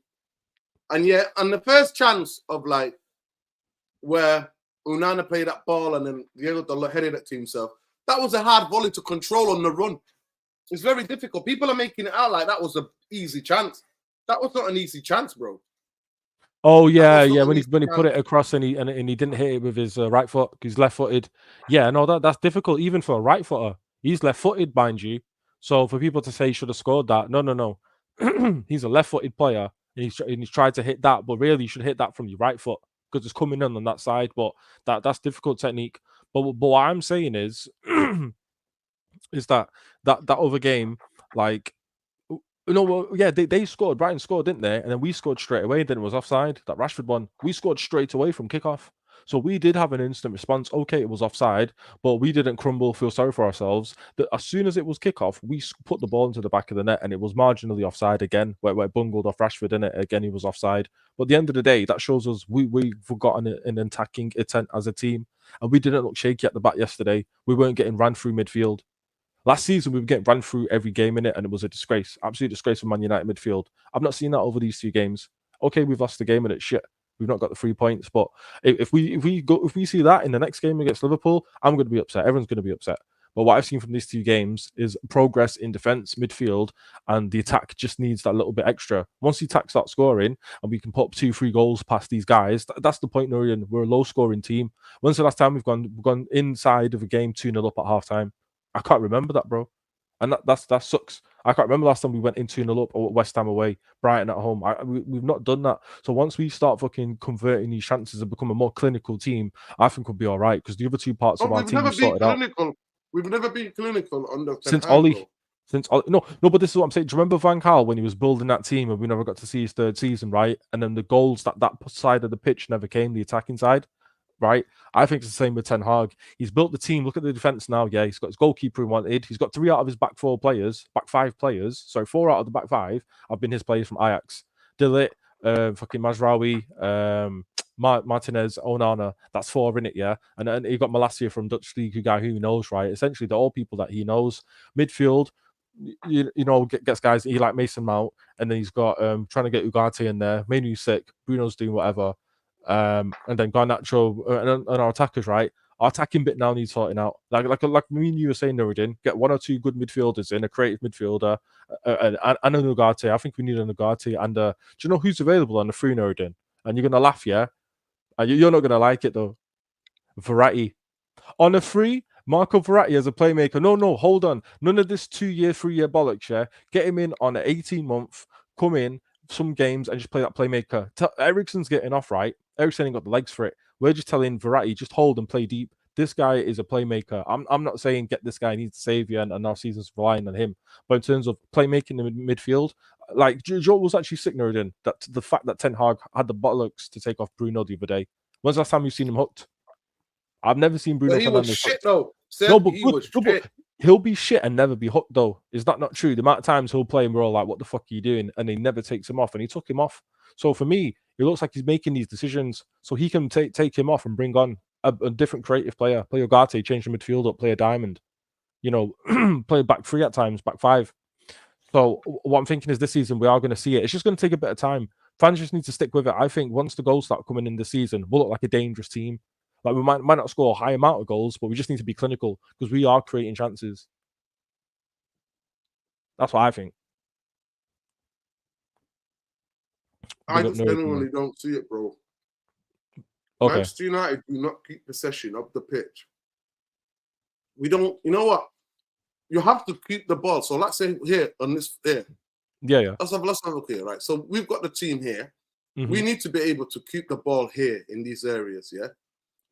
And yeah, and the first chance of like where Onana played that ball and then Diego Dalot headed it to himself, that was a hard volley to control on the run. It's very difficult. People are making it out like that was an easy chance. That was not an easy chance, bro. Oh yeah. When he put it across and he didn't hit it with his right foot, he's left-footed. Yeah, no, that's difficult even for a right footer. He's left-footed, mind you. So for people to say he should have scored that, no. He's a left-footed player. And he's tried to hit that, but really you should hit that from your right foot because it's coming in on that side. But that's difficult technique. But what I'm saying is, is that other game, like, they scored. Brighton scored, didn't they? And then we scored straight away. Then it was offside. That Rashford one, we scored straight away from kickoff. So we did have an instant response. Okay, it was offside, but we didn't crumble, feel sorry for ourselves. That as soon as it was kickoff, we put the ball into the back of the net, and it was marginally offside again, where it bungled off Rashford in it. Again, he was offside. But at the end of the day, that shows us we've got an attacking intent as a team, and we didn't look shaky at the back yesterday. We weren't getting ran through midfield. Last season, we were getting run through every game in it, and it was a disgrace, absolute disgrace for Man United midfield. I've not seen that over these 2 games. Okay, we've lost the game and it's shit. We've not got the 3 points, but if we see that in the next game against Liverpool, I'm going to be upset. Everyone's going to be upset. But what I've seen from these 2 games is progress in defense, midfield, and the attack just needs that little bit extra. Once the attack starts scoring and we can put up 2-3 goals past these guys, that's the point, Nurian. We're a low-scoring team. When's the last time we've gone inside of a game 2-0 up at half-time? I can't remember that, bro. And that sucks. I can't remember last time we went in 2-0 up, or West Ham away, Brighton at home. We've not done that. So once we start fucking converting these chances and become a more clinical team, I think we'll be all right, because the other 2 parts of our team we sorted out. We've never been clinical under Since Ollie. No, but this is what I'm saying. Do you remember Van Gaal when he was building that team and we never got to see his 3rd season, right? And then the goals, that side of the pitch never came, the attacking side, right? I think it's the same with Ten Hag. He's built the team. Look at the defense now. Yeah, he's got his goalkeeper he wanted. He's got 3 out of his back 5 players. Sorry, 4 out of the back 5 have been his players from Ajax. Dillit, fucking Mazraoui, Martinez, Onana. That's 4 in it, yeah. And then he got Malacia from Dutch League, guy who he knows, right? Essentially, they're all people that he knows. Midfield, you know, gets guys he like Mason Mount, and then he's got trying to get Ugarte in there. Menu's sick. Bruno's doing whatever. And then Garnacho and our attackers, right? Our attacking bit now needs sorting out. Like me and you were saying, Nuruddin, get 1 or 2 good midfielders in, a creative midfielder, and an Ugarte. I think we need an Ugarte. And do you know who's available on the free, Nuruddin? And you're gonna laugh, yeah? And you're not gonna like it though. Verratti on a free. Marco Verratti as a playmaker. No, hold on. None of this 2-year, 3-year bollocks, yeah? Get him in on an 18-month, come in some games and just play that playmaker. Eriksen's getting off, right? Eriksen ain't got the legs for it. We're just telling Verratti, just hold and play deep. This guy is a playmaker. I'm not saying get this guy, needs to save you, and our season's relying on him. But in terms of playmaking in the midfield, like Joe was actually signaled in that the fact that Ten Hag had the bollocks to take off Bruno the other day. When's the last time you've seen him hooked? I've never seen Bruno Fernandes. He was shit though. But he'll be shit and never be hooked though. Is that not true? The amount of times he'll play and we're all like, what the fuck are you doing? And he never takes him off, and he took him off. So for me, it looks like he's making these decisions so he can take him off and bring on a different creative player. Play Ugarte, change the midfield up, play a diamond. You know, play back 3 at times, back 5. So what I'm thinking is this season we are going to see it. It's just going to take a bit of time. Fans just need to stick with it. I think once the goals start coming in this season, we'll look like a dangerous team. Like we might not score a high amount of goals, but we just need to be clinical because we are creating chances. That's what I think. I just genuinely don't see it, bro. Okay. Manchester United do not keep possession of the pitch. We don't, you know what? You have to keep the ball. So let's say here on this here. Yeah. Let's have a look here, right? So we've got the team here. Mm-hmm. We need to be able to keep the ball here in these areas, yeah?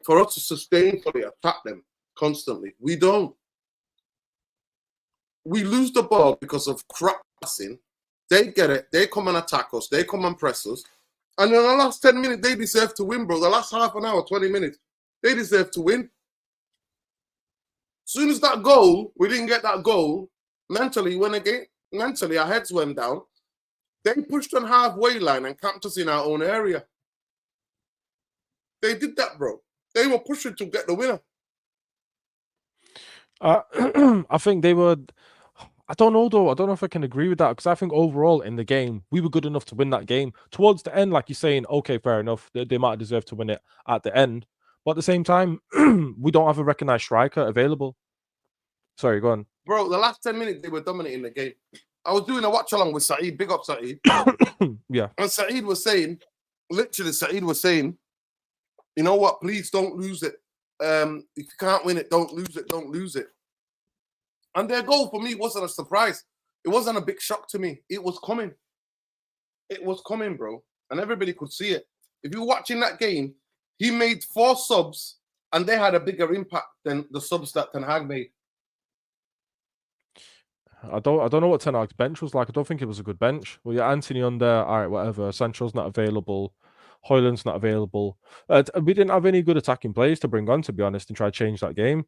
For us to sustainably attack them constantly. We don't. We lose the ball because of crap passing. They get it. They come and attack us. They come and press us. And in the last 10 minutes, they deserve to win, bro. The last half an hour, 20 minutes, they deserve to win. As soon as that goal, we didn't get that goal, mentally, our heads went down. They pushed on halfway line and camped us in our own area. They did that, bro. They were pushing to get the winner. I think they were... I don't know, though. I don't know if I can agree with that, because I think overall in the game, we were good enough to win that game. Towards the end, like you're saying, okay, fair enough. They might deserve to win it at the end. But at the same time, we don't have a recognised striker available. Sorry, go on. Bro, the last 10 minutes, they were dominating the game. I was doing a watch-along with Saeed. Big up, Saeed. Yeah. And Saeed was saying, you know what? Please don't lose it. If you can't win it, don't lose it. Don't lose it. And their goal for me wasn't a surprise. It wasn't a big shock to me. It was coming. It was coming, bro. And everybody could see it. If you're watching that game, he made 4 subs and they had a bigger impact than the subs that Ten Hag made. I don't know what Ten Hag's bench was like. I don't think it was a good bench. Well, yeah, Anthony on there. All right, whatever. Sancho's not available. Højlund's not available. We didn't have any good attacking players to bring on, to be honest, and try to change that game.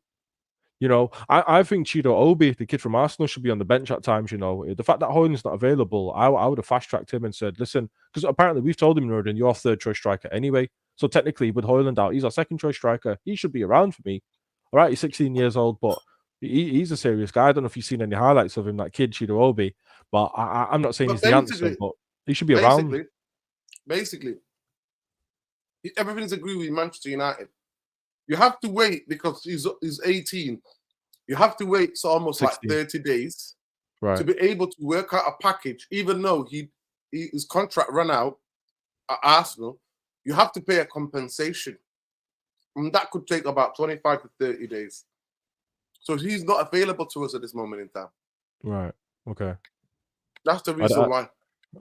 You know, I think Chido Obi, the kid from Arsenal, should be on the bench at times. You know, the fact that Højlund's not available, I would have fast tracked him and said, listen, because apparently we've told him, Nordin, you're our third choice striker anyway. So technically, with Højlund out, he's our second choice striker. He should be around for me. All right, he's 16 years old, but he's a serious guy. I don't know if you've seen any highlights of him, that kid Chido Obi, but I'm not saying he's the answer, but he should be around. Basically, everything's agreed with Manchester United. You have to wait because he's 18. You have to wait almost 16. like 30 days right, to be able to work out a package, even though his contract ran out at Arsenal. You have to pay a compensation. And that could take about 25 to 30 days. So he's not available to us at this moment in time. Right. Okay. That's the reason why.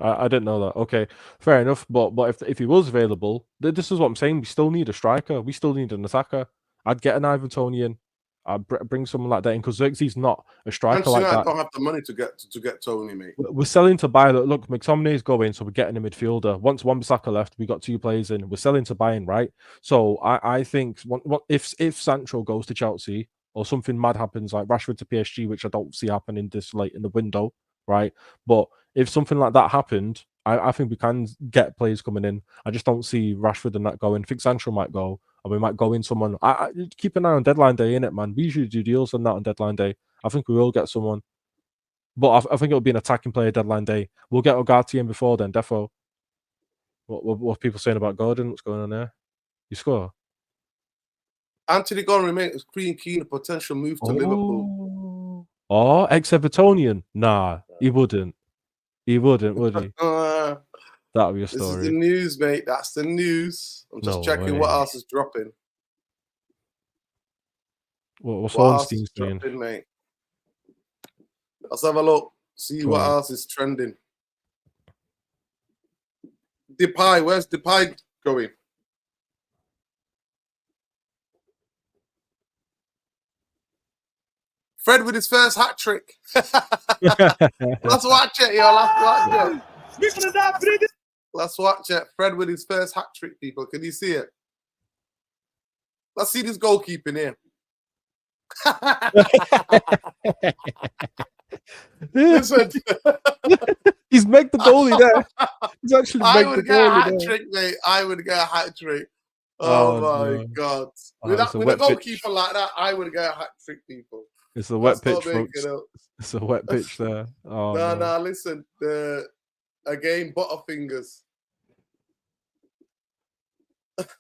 I didn't know that. Okay, fair enough. But if he was available, this is what I'm saying. We still need a striker. We still need an attacker. I'd get an Ivan Toney in. I'd bring someone like that in because Xerxes not a striker like that. I don't have the money to get Toney, mate. We're selling to buy. Look, McTominay's going, so we're getting a midfielder. Once Wan-Bissaka left, we got 2 players in. We're selling to buying, right? So I think if Sancho goes to Chelsea or something mad happens like Rashford to PSG, which I don't see happening this late in the window, right? But if something like that happened, I think we can get players coming in. I just don't see Rashford and that going. I think Sancho might go, and we might go in someone. I keep an eye on deadline day, innit, man? We usually do deals on that on deadline day. I think we will get someone. But I think it'll be an attacking player deadline day. We'll get UGARTE in before then, defo. What are people saying about Gordon? What's going on there? You score? Anthony Gordon remains keen a potential move to Liverpool. Oh, ex-Evertonian? Nah, he wouldn't. He wouldn't, would he? That'll be a story. This is the news, mate. That's the news. I'm just checking what else is dropping. What's Ornstein's doing, mate? Let's have a look. See what else is trending. Depay, where's Depay going? Fred with his first hat trick. Let's watch it, yo. Let's watch it. Fred with his first hat trick, people. Can you see it? Let's see this goalkeeping here. Listen. He's made the goalie there. He's actually made the goalie there. I would get a hat trick, mate. I would get a hat trick. Oh my God. With a goalkeeper like that, I would get a hat trick, people. It's a wet pitch, folks. It's a wet pitch there. Oh, no, listen. Again, Butterfingers.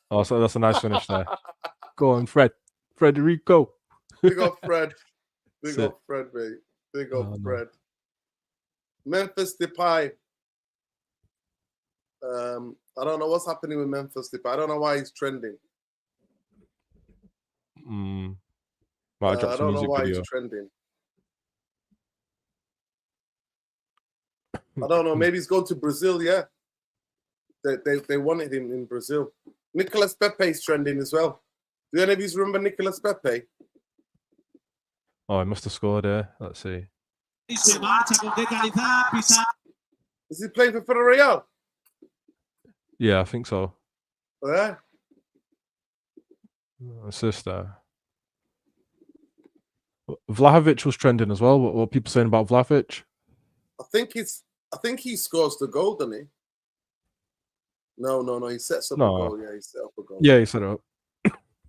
Oh, so that's a nice finish there. Go on, Fred. Federico. Big up Fred. Big up Fred, mate. Big up Fred. Memphis Depay. I don't know what's happening with Memphis Depay. I don't know why he's trending. Well, I don't know why he's trending. I don't know. Maybe he's going to Brazil. Yeah, they wanted him in Brazil. Nicolas Pepe's trending as well. Do any of you remember Nicolas Pepe? Oh, he must have scored there. Let's see. Is he playing for Villarreal? Yeah, I think so. Yeah. Assist there. Vlahovic was trending as well. What are people saying about Vlahovic? I think he scores the goal, doesn't he? No. He sets up a goal. Yeah, he set up a goal. Yeah, he set it up.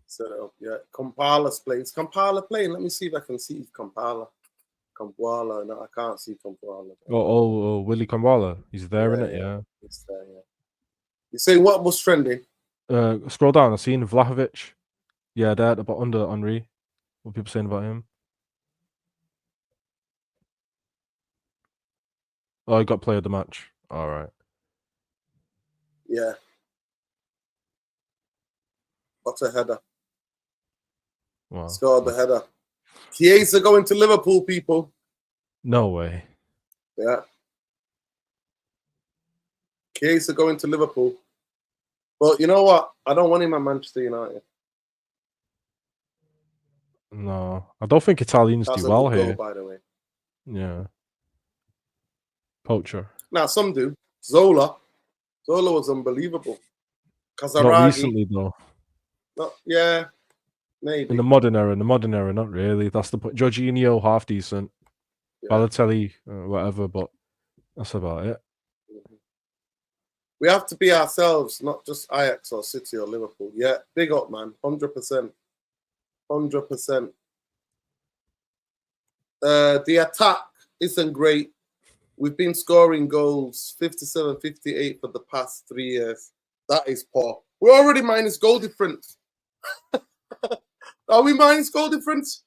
Set it up. Yeah. Kampala's playing. Is Kampala playing? Let me see if I can see Kampala. Kampala. No, I can't see Kampala. Oh, Willy Kampala. He's there, isn't it? Yeah. He's there, yeah. You say what was trending? Scroll down. I've seen Vlahovic. Yeah, there, but under Henry. What are people saying about him? Oh, he got player of the match. All right. Yeah. What a header. Wow. Scored the header. Chiesa going to Liverpool, people. No way. Yeah. Chiesa going to Liverpool. But you know what? I don't want him at Manchester United. No. I don't think Italians do well here. Goal, by the way. Yeah. Poacher. Now, some do. Zola was unbelievable. Kazaragi. Not recently, though. Yeah, maybe. In the modern era, not really. That's the point. Jorginho, half decent. Yeah. Balotelli, whatever, but that's about it. We have to be ourselves, not just Ajax or City or Liverpool. Yeah, big up, man. 100%. 100%. The attack isn't great. We've been scoring goals 57, 58 for the past 3 years. That is poor. We're already minus goal difference. Are we minus goal difference?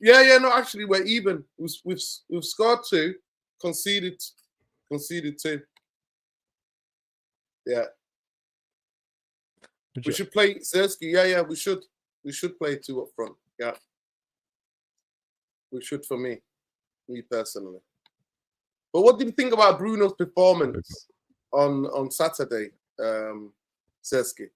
Yeah, no, actually, we're even. We've scored 2, conceded 2. Yeah. We should play Zersky. Yeah, we should. We should play 2 up front. Yeah. We should, for me personally. But what did you think about Bruno's performance on Saturday, Zersky?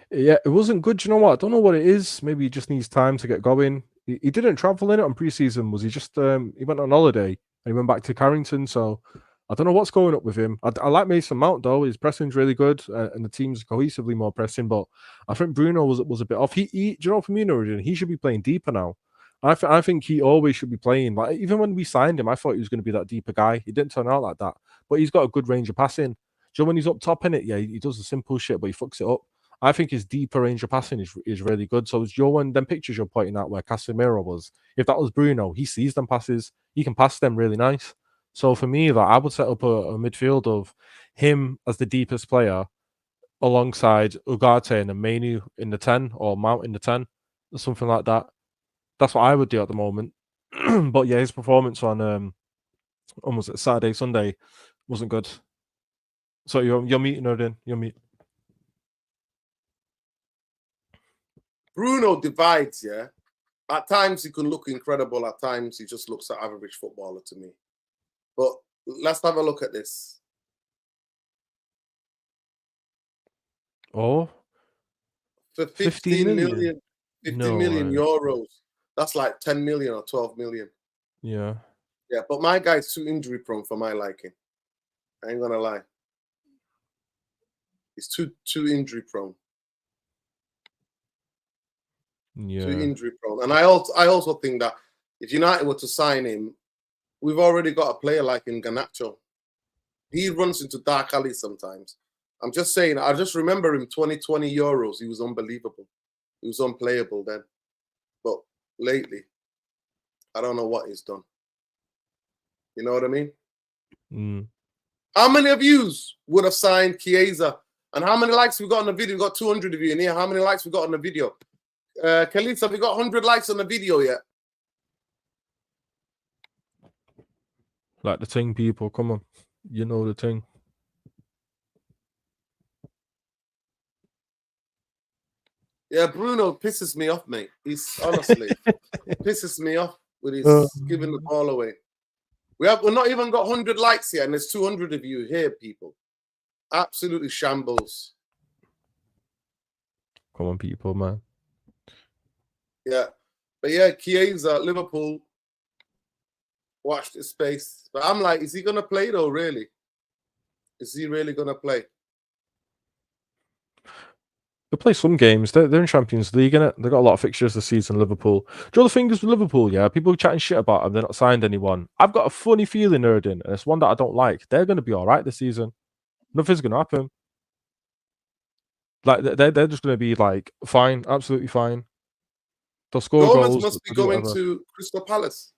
Yeah, it wasn't good. You know what? I don't know what it is. Maybe he just needs time to get going. He didn't travel in it on pre-season. Was he just he went on holiday and he went back to Carrington? So I don't know what's going up with him. I like Mason Mount though. His pressing's really good and the team's cohesively more pressing. But I think Bruno was a bit off. Do you know, for me, he should be playing deeper now. I think he always should be playing. Like, even when we signed him, I thought he was going to be that deeper guy. He didn't turn out like that. But he's got a good range of passing. Do you know when he's up top in it? Yeah, he does the simple shit, but he fucks it up. I think his deeper range of passing is really good. So it's them pictures you're pointing out where Casemiro was. If that was Bruno, he sees them passes. He can pass them really nice. So for me, I would set up a midfield of him as the deepest player alongside Ugarte and Manu in the 10 or Mount in the 10 or something like that. That's what I would do at the moment. But yeah, his performance on almost Saturday, Sunday wasn't good. So you're meeting her then. You're meeting. Bruno divides, yeah. At times he can look incredible. At times he just looks like an average footballer to me. But let's have a look at this. Oh, for 15 million. 50 million euros. That's like 10 million or 12 million. Yeah. Yeah, but my guy's too injury prone for my liking. I ain't gonna lie. He's too injury prone. Yeah. Too injury prone. And I also think that if United were to sign him, we've already got a player like in Garnacho. He runs into dark alleys sometimes. I'm just saying, I just remember him 20 euros. He was unbelievable. He was unplayable then. But lately, I don't know what he's done. You know what I mean? Mm. How many of you would have signed Chiesa? And how many likes we got on the video? We got 200 of you in here. How many likes we got on the video? Khalid, have we got 100 likes on the video yet? Like the thing, people. Come on. You know the thing. Yeah, Bruno pisses me off, mate. He's honestly pisses me off with his giving the ball away. We're not even got 100 likes yet, and there's 200 of you here, people. Absolutely shambles. Come on, people, man. Yeah. But yeah, Chiesa, Liverpool. Watch this space. But I'm like, is he going to play though, really? Is he really going to play? They'll play some games. They're in Champions League, innit? They've got a lot of fixtures this season, Liverpool. Do you know the thing is with Liverpool, yeah? People chatting shit about them. They're not signed anyone. I've got a funny feeling, Erdin, and it's one that I don't like. They're going to be all right this season. Nothing's going to happen. Like, they're just going to be, like, fine. Absolutely fine. They'll score goals. Must be going to Crystal Palace.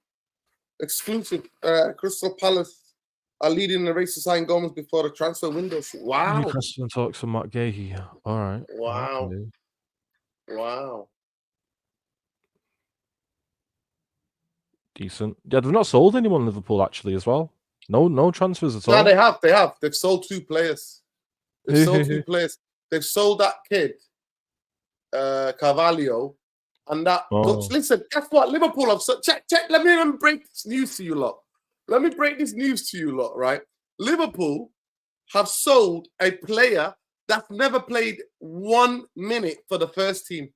Exclusive. Crystal Palace are leading the race to sign Gomez before the transfer window. Wow. Newcastle talks to Matt Gahey. All right. Wow. Okay. Wow. Decent. Yeah, they've not sold anyone in Liverpool, actually, as well. No transfers at all. No, they have. They've sold 2 players. They've sold 2 players. They've sold that kid, Carvalho. And that, listen, guess what? Liverpool have check. Let me break this news to you lot. Right? Liverpool have sold a player that's never played 1 minute for the first team.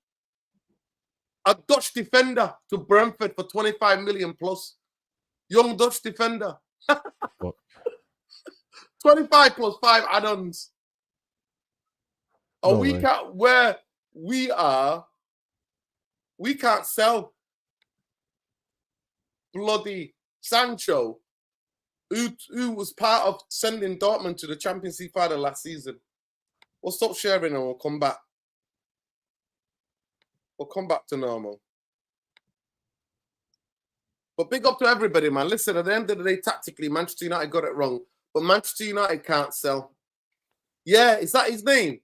A Dutch defender to Brentford for 25 million plus. Young Dutch defender. 25 plus 5 add-ons. Or No we way. can't, where we are, we can't sell bloody Sancho, who was part of sending Dortmund to the Champions League final last season. We'll stop sharing and we'll come back. We'll come back to normal. But big up to everybody, man. Listen, at the end of the day, tactically, Manchester United got it wrong. But Manchester United can't sell. Yeah, is that his name?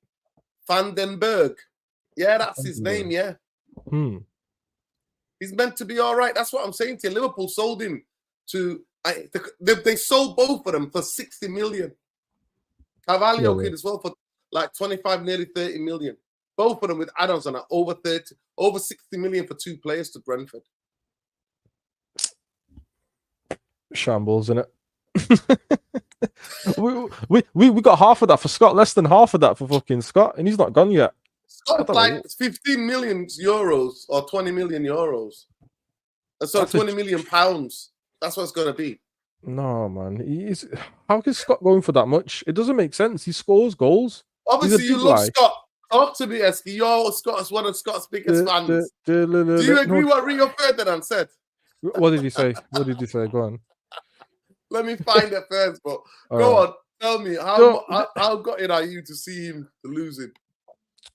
Vandenberg. Yeah, that's his name, yeah. He's meant to be all right. That's what I'm saying to you. Liverpool sold him to... They sold both of them for 60 million. Carvalho kid as well for like 25, nearly 30 million. Both of them with add-ons on it, over 60 million for 2 players to Brentford. Shambles, innit? we got half of that for Scott, less than half of that for fucking Scott, and he's not gone yet. Scott like 15 million euros or 20 million euros. So 20 million pounds. That's what it's going to be. No, man. How is Scott going for that much? It doesn't make sense. He scores goals. Obviously, you love Scott. Talk to me, Eski. You're Scott's one of Scott's biggest fans. Do you agree what Rio Ferdinand said? What did he say? What did he say? Go on. Let me find it first, but go on. Tell me, how gutted are you to see him losing?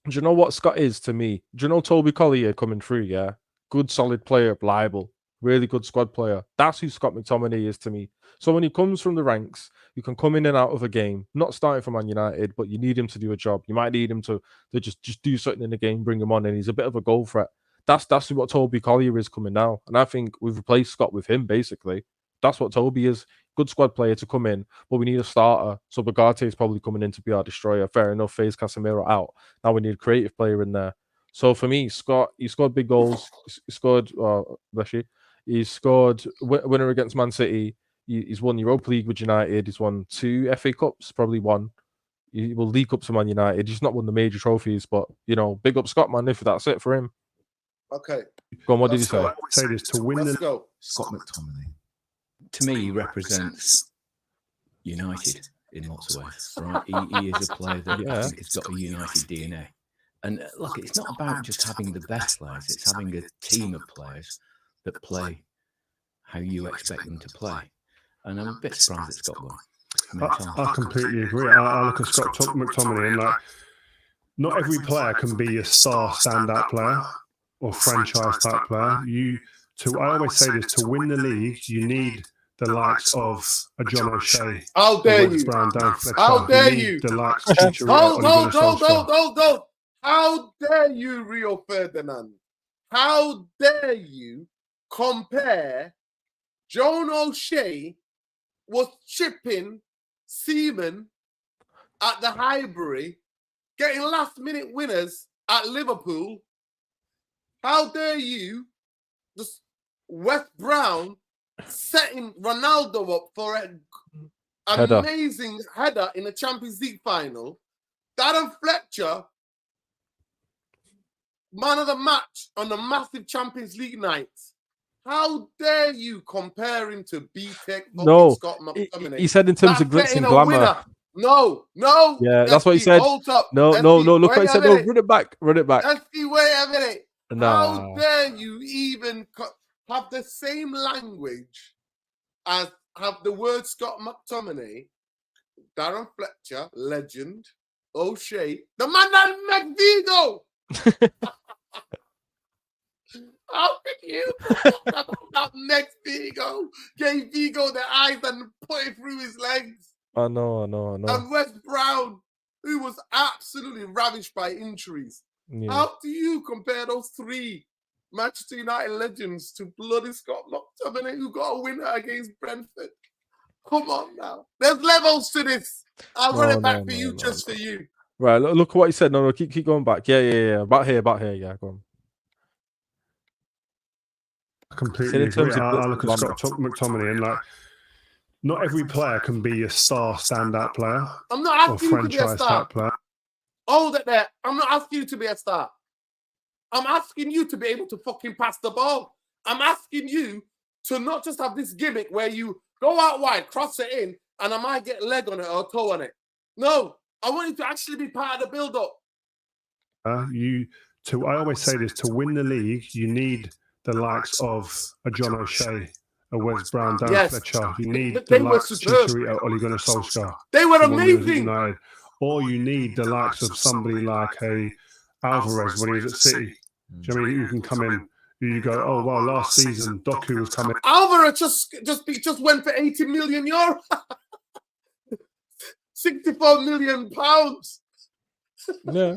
Do you know what Scott is to me? Do you know Toby Collier coming through, yeah? Good, solid player, reliable, really good squad player. That's who Scott McTominay is to me. So when he comes from the ranks, you can come in and out of a game, not starting for Man United, but you need him to do a job. You might need him to just do something in the game, bring him on, and he's a bit of a goal threat. That's what Toby Collier is coming now. And I think we've replaced Scott with him, basically. That's what Toby is. Good squad player to come in, but we need a starter. So UGARTE is probably coming in to be our destroyer. Fair enough, phase Casemiro out. Now we need a creative player in there. So for me, Scott, he scored big goals. He scored, bless you. He scored winner against Man City. He's won Europa League with United. He's won 2 FA Cups, probably one. He will leak up to Man United. He's not won the major trophies, but, you know, big up Scott, man, if that's it for him. Okay. Go on, what did you say? Say this to win Let's go. Scott McTominay. To me, he represents United in lots of ways, right? He is a player that I think has got a United DNA. And look, it's not about just having the best players, it's having a team of players that play how you expect them to play. And I'm a bit surprised it's got one. I completely agree. I look at Scott McTominay and like, not every player can be a star standout player or franchise type player. I always say this, to win the league, you need the likes of a John O'Shea. How dare you? Brown, how dare you? The likes of Don't. How dare you, Rio Ferdinand? How dare you compare John O'Shea was chipping Seaman at the Highbury, getting last-minute winners at Liverpool? How dare you just West Brown setting Ronaldo up for an amazing header in the Champions League final? Darren Fletcher, man of the match on the massive Champions League nights. How dare you compare him to B-Tech Scott McTominay? He said in terms of glitz and glamour. No. Yeah, that's what he said. Hold up. No. Look what he said. No, run it back. Wait a minute. How dare you even have the same language as have the word Scott McTominay, Darren Fletcher, legend, O'Shea, the man that met Vigo. How could you talk about next Vigo? Gave Vigo the eyes and put it through his legs. I know. And West Brown, who was absolutely ravished by injuries. Yeah. How do you compare those 3 Manchester United legends to bloody Scott McTominay, who got a winner against Brentford? Come on now. There's levels to this. I'll run it back for you just for you. Right, look what he said. No, keep going back. Yeah. About here. Yeah, go on. I completely agree. I look at Scott McTominay and like, not every player can be a star standout player. I'm not asking you to be a star. Player. Hold it there. I'm not asking you to be a star. I'm asking you to be able to fucking pass the ball. I'm asking you to not just have this gimmick where you go out wide, cross it in, and I might get a leg on it or a toe on it. No, I want you to actually be part of the build-up. I always say this, to win the league, you need the likes of a John O'Shea, a Wes Brown, Dan Fletcher. You need the likes of Chicharito, Ole Gunnar Solskjaer. They were amazing. United. Or you need the likes of somebody like a Alvarez when he was at City. Do you know what I mean? You can come in. You go, oh well, last season Doku was coming. Alvarez just went for 80 million euro, 64 million pounds. Yeah.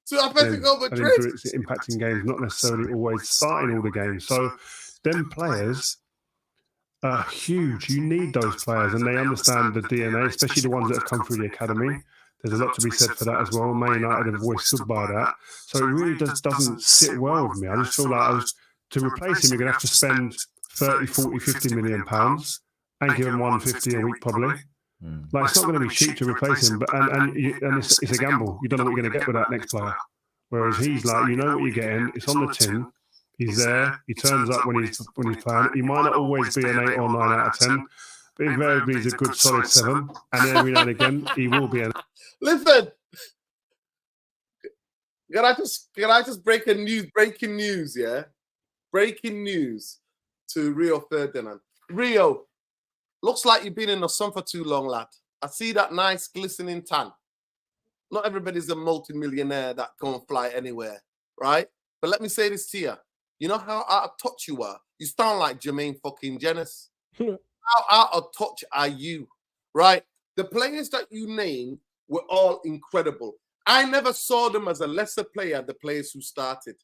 To Atletico Madrid. It's impacting games, not necessarily always starting all the games. So, them players are huge. You need those players, and they understand the DNA, especially the ones that have come through the academy. There's a lot to be said for that as well. Man United have always stood by that. So it really doesn't sit well with me. I just feel like to replace him, you're going to have to spend 30, 40, 50 million pounds and give him 150 a week probably. Like, it's not going to be cheap to replace him, but and it's a gamble. You don't know what you're going to get with that next player. Whereas he's like, you know what you're getting. It's on the tin. He's there. He turns up when he's playing. He might not always be an 8 or 9 out of 10, but invariably he's a good solid 7. And every now and again he will be an. Listen, can I just breaking news? Yeah, breaking news to Rio Ferdinand. Rio. Looks like you've been in the sun for too long, lad. I see that nice glistening tan. Not everybody's a multi-millionaire that can't fly anywhere, right? But let me say this to you. You know how out of touch you are? You sound like Jermaine fucking Jenas. How out of touch are you, right? The players that you named were all incredible. I never saw them as a lesser player, the players who started,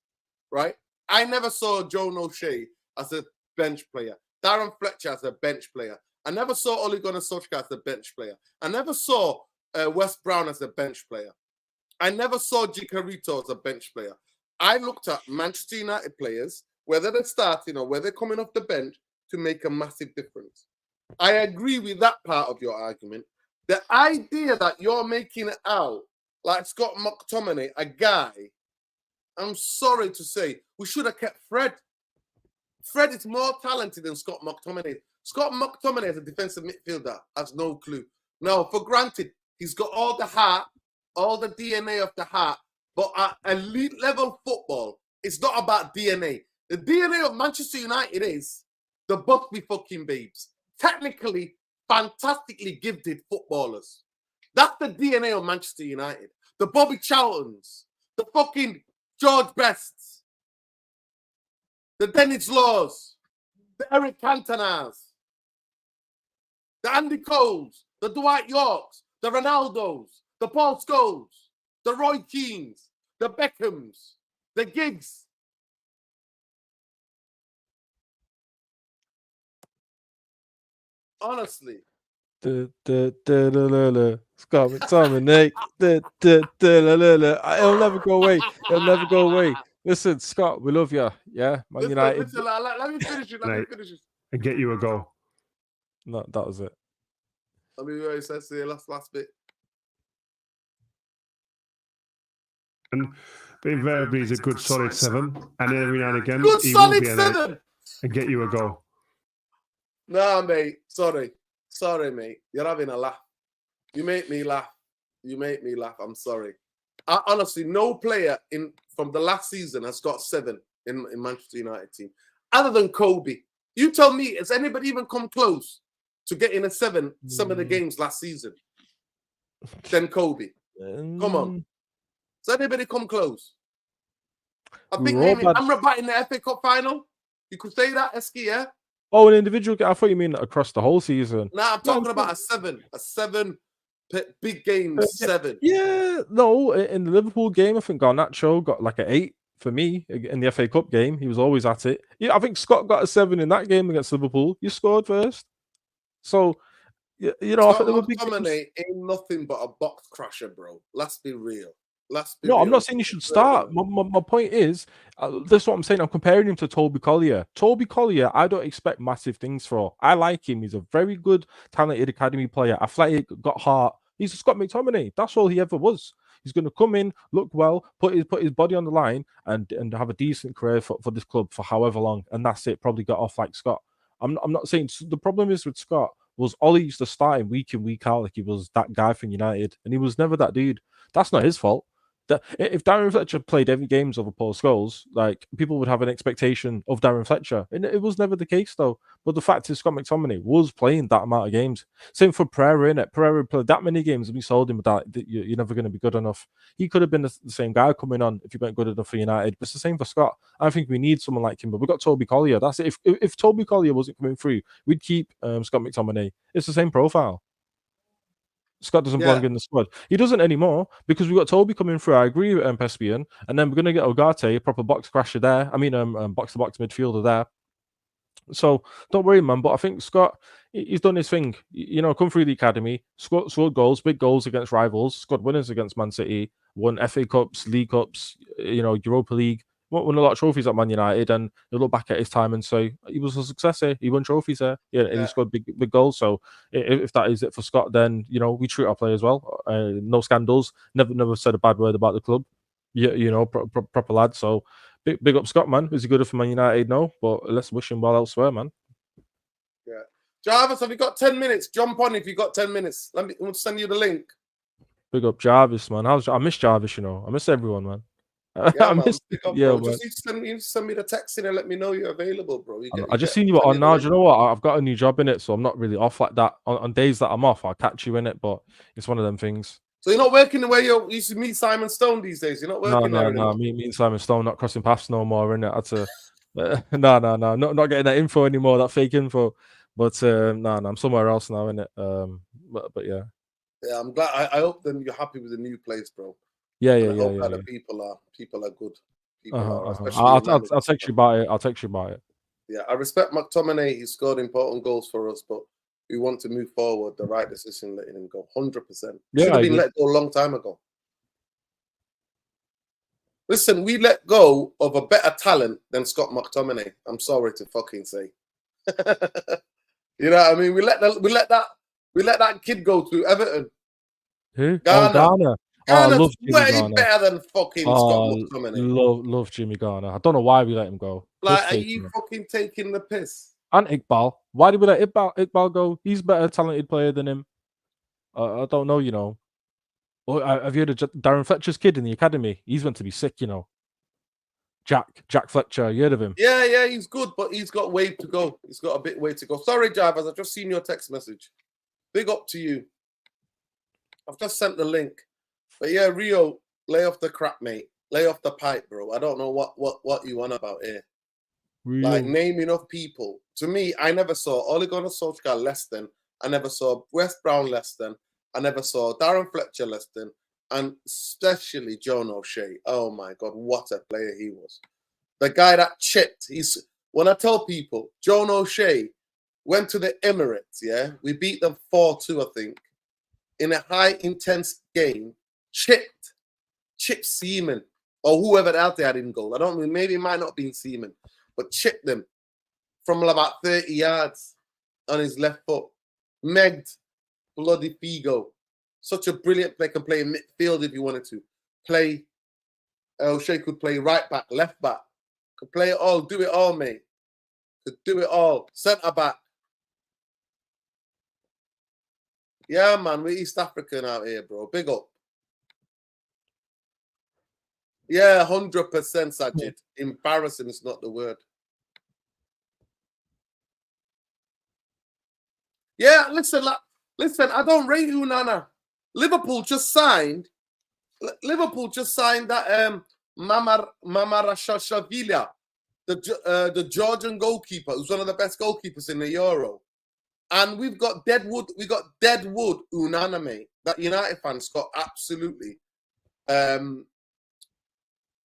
right? I never saw John O'Shea as a bench player. Darren Fletcher as a bench player. I never saw Ole Gunnar Solskjaer as a bench player. I never saw Wes Brown as a bench player. I never saw Chicharito as a bench player. I looked at Manchester United players, whether they're starting or whether they're coming off the bench, to make a massive difference. I agree with that part of your argument. The idea that you're making it out like Scott McTominay, a guy, I'm sorry to say, we should have kept Fred. Fred is more talented than Scott McTominay. Scott McTominay as a defensive midfielder has no clue. Now, for granted, he's got all the heart, all the DNA of the heart, but at elite level football, it's not about DNA. The DNA of Manchester United is the Buckley fucking babes. Technically, fantastically gifted footballers. That's the DNA of Manchester United. The Bobby Charltons, the fucking George Bests, the Dennis Laws, the Eric Cantonas, the Andy Coles, the Dwight Yorks, the Ronaldos, the Paul Scholes, the Roy Keanes, the Beckhams, the Giggs. Honestly. Scott McTominay. It'll never go away. It'll never go away. Listen, Scott, we love you. Yeah, Man United. Listen, let me finish it. And get you a goal. No, that was it. I mean, what he says the last bit. And but invariably he's a good solid 7, and every now and again good he solid will be an 7 and get you a goal. Nah, mate. Sorry, mate. You're having a laugh. You make me laugh. I'm sorry. Honestly, no player from the last season has got 7 in Manchester United team, other than Kobe. You tell me, has anybody even come close to getting a 7 some of the games last season? Then Kobe. Come on. Has anybody come close? I think maybe Amrabat in the FA Cup final. You could say that, Eski, yeah? Oh, an individual game. I thought you mean across the whole season. Nah, I'm talking about a 7 big games, 7. Yeah, no, in the Liverpool game, I think Garnacho got like an 8 for me in the FA Cup game. He was always at it. Yeah, I think Scott got a 7 in that game against Liverpool. You scored first. So, you know, I think there were big games. McTominay ain't nothing but a box crusher, bro. Let's be real. No, I'm not saying you should start. My point is, that's what I'm saying. I'm comparing him to Toby Collier. Toby Collier, I don't expect massive things for. I like him. He's a very good, talented academy player. Athletic, got heart. He's Scott McTominay. That's all he ever was. He's going to come in, look well, put his body on the line, and have a decent career for this club for however long. And that's it. Probably got off like Scott. I'm not saying the problem is with Scott was Ollie used to start him week in, week out like he was that guy from United, and he was never that dude. That's not his fault. If Darren Fletcher played every games over Paul Scholes, like people would have an expectation of Darren Fletcher, and it was never the case though. But the fact is, Scott McTominay was playing that amount of games. Same for Pereira, innit? Pereira played that many games, and we sold him with that you're never going to be good enough. He could have been the same guy coming on if he weren't good enough for United. But it's the same for Scott. I think we need someone like him. But we got Toby Collier. That's it. If Toby Collier wasn't coming through, we'd keep Scott McTominay. It's the same profile. Scott doesn't belong in the squad. He doesn't anymore because we've got Toby coming through. I agree with Pespian. And then we're going to get Ugarte, a proper box crasher there. I mean, box-to-box midfielder there. So don't worry, man. But I think Scott, he's done his thing. You know, come through the academy, scored goals, big goals against rivals, scored winners against Man City, won FA Cups, League Cups, you know, Europa League. Won a lot of trophies at Man United, and you look back at his time and say he was a success here. He won trophies there, and he scored big goals. So if that is it for Scott, then you know we treat our players well. No scandals. Never said a bad word about the club. You know, proper lad. So big up Scott, man. Is he good for Man United? No, but let's wish him well elsewhere, man. Yeah, Jarvis, have you got 10 minutes? Jump on if you got 10 minutes. We'll send you the link. Big up Jarvis, man. I miss Jarvis. You know, I miss everyone, man. Yeah, man. Just send me the text in and let me know you're available, bro. I just seen you were on now. Do you know what? I've got a new job in it, so I'm not really off like that. On days that I'm off, I'll catch you in it, but it's one of them things. So you're not working the way you used to meet Simon Stone these days? You're not working No. Me and Simon Stone not crossing paths no more, innit? No. Not getting that info anymore, that fake info. But no, I'm somewhere else now, innit? But yeah. Yeah, I'm glad. I hope then you're happy with the new place, bro. Yeah. The people are good. I'll text you about it. I'll text you about it. Yeah, I respect McTominay. He scored important goals for us, but we want to move forward. The right decision, letting him go, 100%. Should have been let go a long time ago. Listen, we let go of a better talent than Scott McTominay. I'm sorry to fucking say. You know what I mean? We let that kid go to Everton. Who? Ghana. I love Jimmy way Garner. Better than fucking Scott McTominay. Love Jimmy Garner. I don't know why we let him go. Like, are you fucking taking the piss? And Iqbal. Why did we let Iqbal go? He's a better talented player than him. I don't know, you know. Have you heard of Darren Fletcher's kid in the academy? He's meant to be sick, you know. Jack Fletcher, you heard of him? Yeah, he's good, but he's got way to go. He's got a bit way to go. Sorry, Jarvis, I've just seen your text message. Big up to you. I've just sent the link. But yeah, Rio, lay off the crap, mate. Lay off the pipe, bro. I don't know what you want about here. Rio. Like, name enough people. To me, I never saw Ole Gunnar Solskjaer less than. I never saw West Brown less than. I never saw Darren Fletcher less than. And especially John O'Shea. Oh, my God, what a player he was. The guy that chipped. When I tell people, John O'Shea went to the Emirates, yeah? We beat them 4-2, I think. In a high, intense game. Chipped Seaman or whoever else they had in goal. I don't know, maybe it might not have been Seaman, but chipped them from about 30 yards on his left foot. Megged bloody Figo. Such a brilliant player. Can play in midfield if you wanted to. Play. O'Shea could play right back, left back. Could play it all. Do it all, mate. Could do it all. Centre back. Yeah, man. We're East African out here, bro. Big up. Yeah, 100% Sajid. Embarrassing is not the word. Yeah, listen, I don't rate Unana. Liverpool just signed that Mamarashashvili, the Georgian goalkeeper, who's one of the best goalkeepers in the Euro. And we've got Deadwood Unana, mate. That United fans got absolutely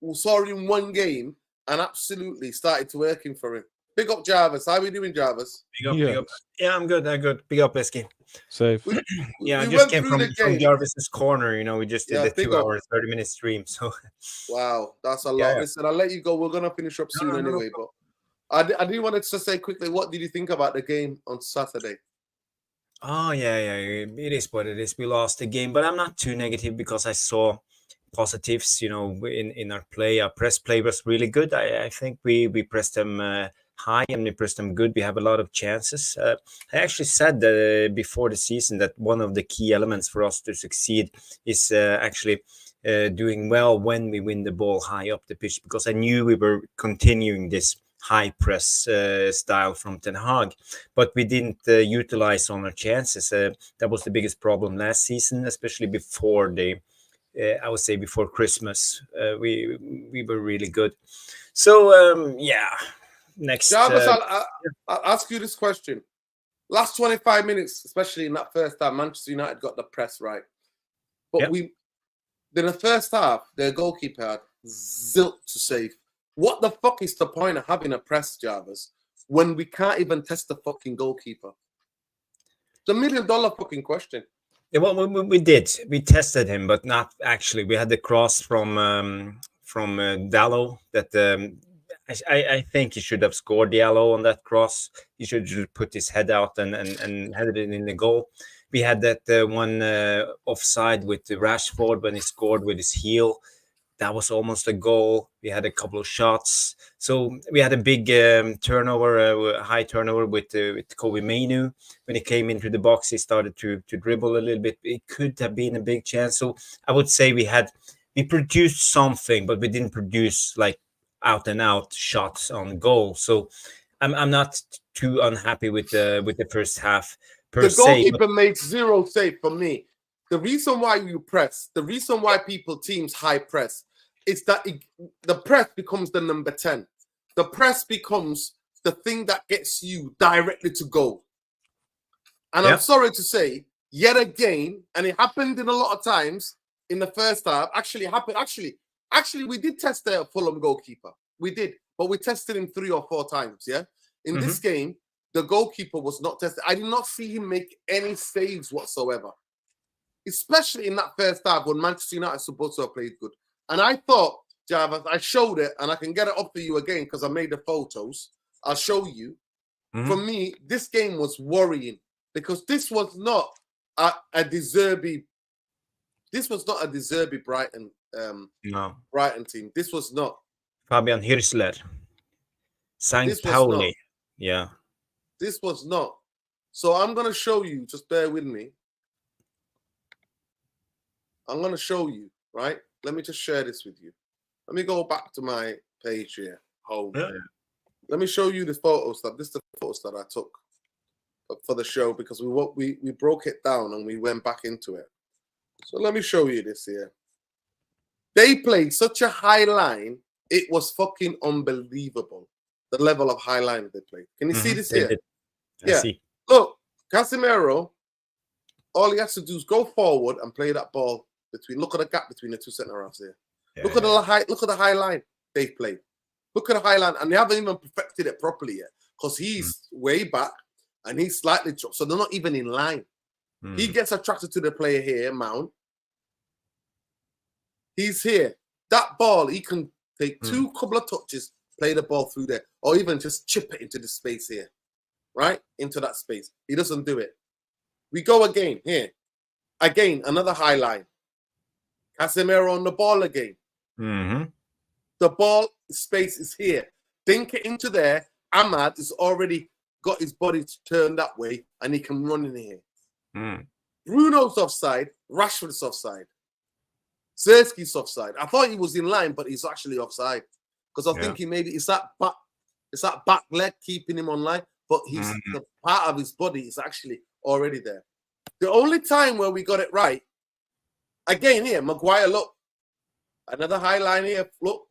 we saw him one game and absolutely started to working for him. Big up Jarvis. How are we doing, Jarvis? Big up. Yeah, I'm good. Big up, Esky. Safe. I just came from Jarvis's corner. You know, we just did the 2 hour, 30-minute stream. So wow, that's a lot. Yeah. Listen, I'll let you go. We're gonna finish up soon anyway. But I do want to say quickly, what did you think about the game on Saturday? Oh yeah. It is what it is. We lost the game, but I'm not too negative because I saw positives, you know, in our play. Our press play was really good. I think we pressed them high and we pressed them good. We have a lot of chances. I actually said that before the season that one of the key elements for us to succeed is actually doing well when we win the ball high up the pitch, because I knew we were continuing this high press style from Ten Hag, but we didn't utilize on our chances. That was the biggest problem last season, especially before I would say before Christmas. We were really good. So next. Jarvis, I'll ask you this question. Last 25 minutes, especially in that first half, Manchester United got the press right, but in the first half, their goalkeeper had zilch to save. What the fuck is the point of having a press, Jarvis, when we can't even test the fucking goalkeeper? It's $1 million fucking question. Yeah, well, we did. We tested him, but not actually. We had the cross from Dallo that I think he should have scored Diallo on that cross. He should put his head out and headed it in the goal. We had that one offside with Rashford when he scored with his heel. That was almost a goal. We had a couple of shots. So we had a big turnover, high turnover with Kobe Mainu. When he came into the box, he started to dribble a little bit. It could have been a big chance. So I would say we produced something, but we didn't produce like out and out shots on goal. So I'm not too unhappy with the first half per se. The goalkeeper made zero save for me. The reason why you press, the reason why teams high press, is that the press becomes the number 10. The press becomes the thing that gets you directly to goal. And I'm sorry to say, yet again, and it happened in a lot of times in the first half. Actually, we did test the Fulham goalkeeper. We did, but we tested him 3 or 4 times. Yeah, in this game, the goalkeeper was not tested. I did not see him make any saves whatsoever, especially in that first half when Manchester United supposed to have played good. And I thought, Jarvis, I showed it, and I can get it up for you again because I made the photos. I'll show you. For me, this game was worrying because this was not a De-Zerbi. This was not a De-Zerbi Brighton. No, Brighton team. This was not. Fabian Hirsler, St. Pauli. Yeah. This was not. So I'm going to show you. Just bear with me. I'm going to show you, right? Let me just share this with you. Let me go back to my page here. Home. Yeah. Let me show you the photos. This is the photos that I took for the show because we broke it down and we went back into it. So let me show you this here. They played such a high line. It was fucking unbelievable. The level of high line they played. Can you see this here? I see. Look, Casemiro, all he has to do is go forward and play that ball between. Look at the gap between the two centre halves here. Yeah, look at the high line they've played. Look at the high line, and they haven't even perfected it properly yet because he's way back and he's slightly dropped, so they're not even in line. He gets attracted to the player here, Mount. He's here. That ball, he can take couple of touches, play the ball through there, or even just chip it into the space here, right? Into that space. He doesn't do it. We go again here. Again, another high line. Casemiro on the ball again. The ball space is here. Dink it into there. Ahmad has already got his body turned that way, and he can run in here. Bruno's offside. Rashford's offside. Zerski's offside. I thought he was in line, but he's actually offside because I think he maybe it's that back leg keeping him on line, but he's the part of his body is actually already there. The only time where we got it right, again here, Maguire, look, another high line here, look,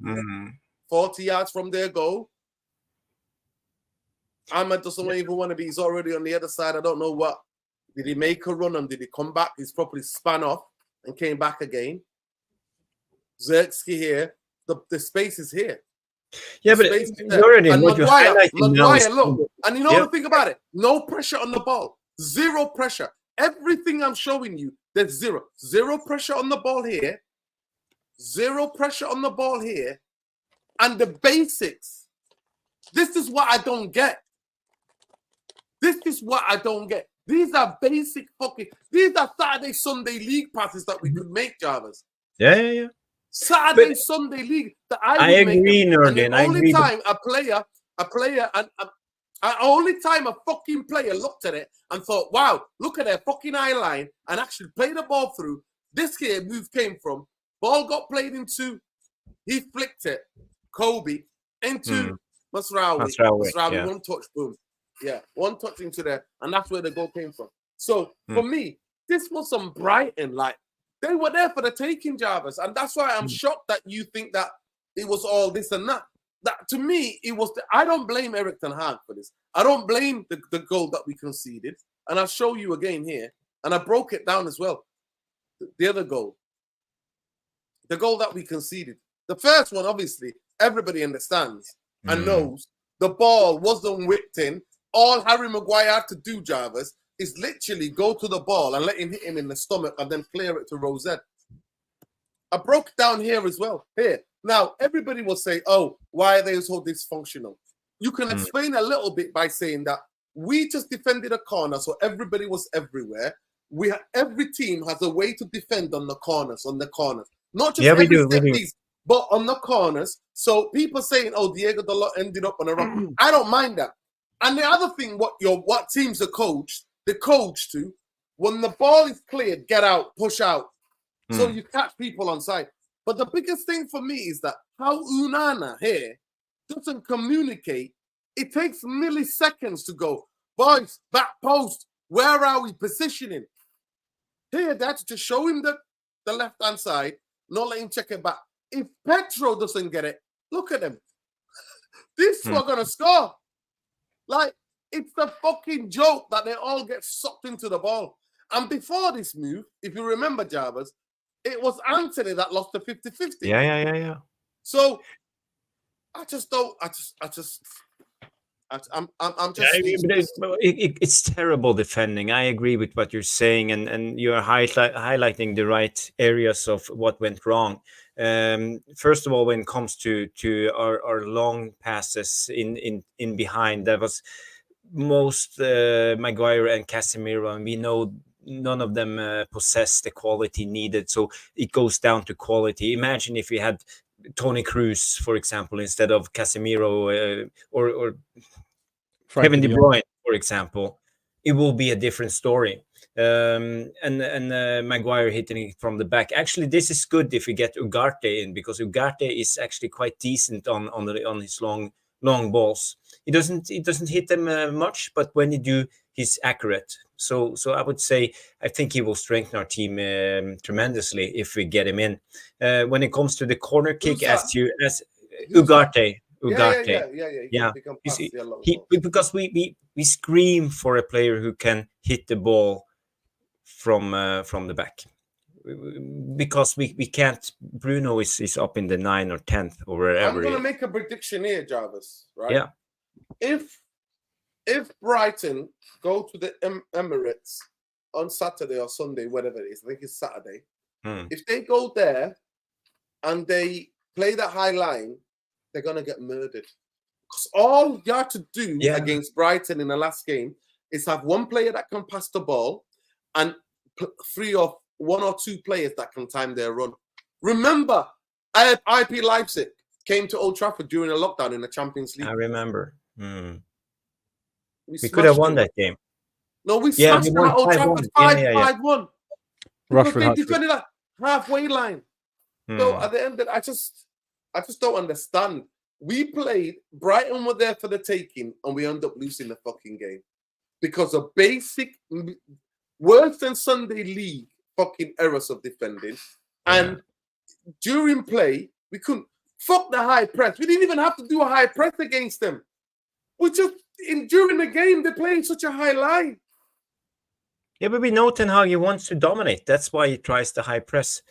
40 yards from their goal. Ahmed doesn't even want to be. He's already on the other side. I don't know what. Did he make a run and did he come back? He's probably span off and came back again. Zerski here. The space is here. Yeah, but already and what Maguire, look. And you know the thing about it? No pressure on the ball. Zero pressure. Everything I'm showing you, there's zero. Zero pressure on the ball here. Zero pressure on the ball here. And the basics. This is what I don't get. This is what I don't get. These are basic these are Saturday, Sunday league passes that we could make, Jarvis. Yeah. Saturday, Sunday league that I agree, Nordin. The only time only time a fucking player looked at it and thought, wow, look at their fucking eye line and actually play the ball through. This here move came from Ball got played into. He flicked it. Kobe into Masraoui. Yeah. One touch, boom. Yeah, one touch into there, and that's where the goal came from. So for me, this was some Brighton. Like they were there for the taking, Jarvis, and that's why I'm shocked that you think that it was all this and that. That to me, it was. I don't blame Erik ten Hag for this. I don't blame the goal that we conceded, and I'll show you again here. And I broke it down as well. The other goal, the goal that we conceded. The first one, obviously, everybody understands and knows the ball wasn't whipped in. All Harry Maguire had to do, Jarvis, is literally go to the ball and let him hit him in the stomach and then clear it to Rosette. I broke it down here as well. Here. Now, everybody will say, oh, why are they so dysfunctional? You can explain a little bit by saying that we just defended a corner, so everybody was everywhere. Every team has a way to defend on the corners, Not just every set piece, but on the corners. So people saying, oh, Diego Dalot ended up on a run. I don't mind that. And the other thing, what teams are coached, the coach to, when the ball is cleared, get out, push out. So you catch people on side. But the biggest thing for me is that how Onana here doesn't communicate. It takes milliseconds to go, boys, back post, where are we positioning? Here, that's to show him the left-hand side, not let him check it back. If Petro doesn't get it, look at him. These two are going to score. Like, it's the fucking joke that they all get sucked into the ball. And before this move, if you remember, Jarvis, it was Anthony that lost the 50-50. Yeah. So, I'm just. It's terrible defending. I agree with what you're saying, and you're highlighting the right areas of what went wrong. First of all, when it comes to our long passes in behind, that was most Maguire and Casemiro, and we know none of them possess the quality needed. So it goes down to quality. Imagine if we had Toni Kroos, for example, instead of Casemiro or Kevin De Bruyne, for example, it will be a different story. And Maguire hitting it from the back. Actually, this is good if we get Ugarte in, because Ugarte is actually quite decent on his long balls. He doesn't hit them much, but when he do, he's accurate. So I would say I think he will strengthen our team tremendously if we get him in. When it comes to the corner kick, as Ugarte. Yeah. Because we scream for a player who can hit the ball from the back, because we can't. Bruno is up in the 9th or 10th or wherever. I'm gonna make a prediction here, Jarvis. Right? Yeah. If Brighton go to the Emirates on Saturday or Sunday, whatever it is, I think it's Saturday. If they go there and they play that high line, they're going to get murdered. Because all you have to do against Brighton in the last game is have one player that can pass the ball and one or two players that can time their run. Remember, IP Leipzig came to Old Trafford during a lockdown in the Champions League. I remember. We could have won that game. No, we smashed them at Old Trafford 5-1. Because they defended that halfway line. So at the end of it, I just don't understand. We played, Brighton were there for the taking, and we end up losing the fucking game. Because of basic, worse than Sunday League fucking errors of defending. And during play, we couldn't, fuck the high press. We didn't even have to do a high press against them. We just, during the game, they're playing such a high line. Yeah, but we know Ten Hag, he wants to dominate. That's why he tries the high press.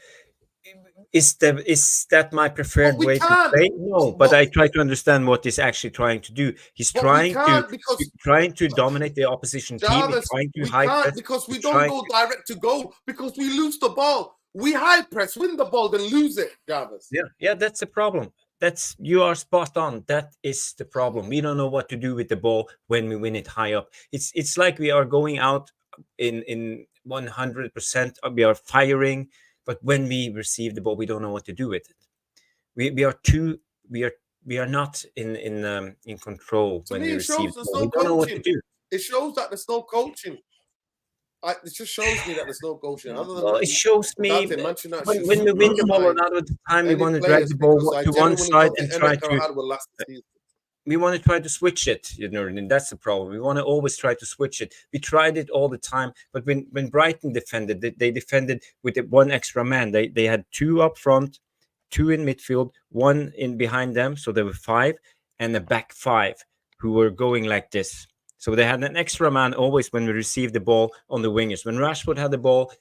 Is that my preferred way to play? No, but I try to understand what he's actually trying to do. He's trying to dominate the opposition team. He's trying to high press. Because we don't go direct to goal, because we lose the ball. We high press, win the ball, then lose it, Jarvis. Yeah, that's the problem. You are spot on. That is the problem. We don't know what to do with the ball when we win it high up. It's like we are going out in 100%. We are firing, but when we receive the ball, we don't know what to do with it. We are not in control when we receive the ball. We don't know what to do. It shows that there's no coaching. It just shows me that there's no goal shooting. Other than Well, that, it shows me Dante, Manchester United when should we win the ball a sign lot of the time, we any want to drag players the ball because I to one genuinely side thought and the try Emek to. Karahad will last the season. We want to try to switch it, you know, and that's the problem. We want to always try to switch it. We tried it all the time, but when Brighton defended, they defended with the one extra man. They had 2 up front, 2 in midfield, 1 in behind them, so there were 5, and a back 5 who were going like this. So they had an extra man always when we received the ball on the wingers. When Rashford had the ball,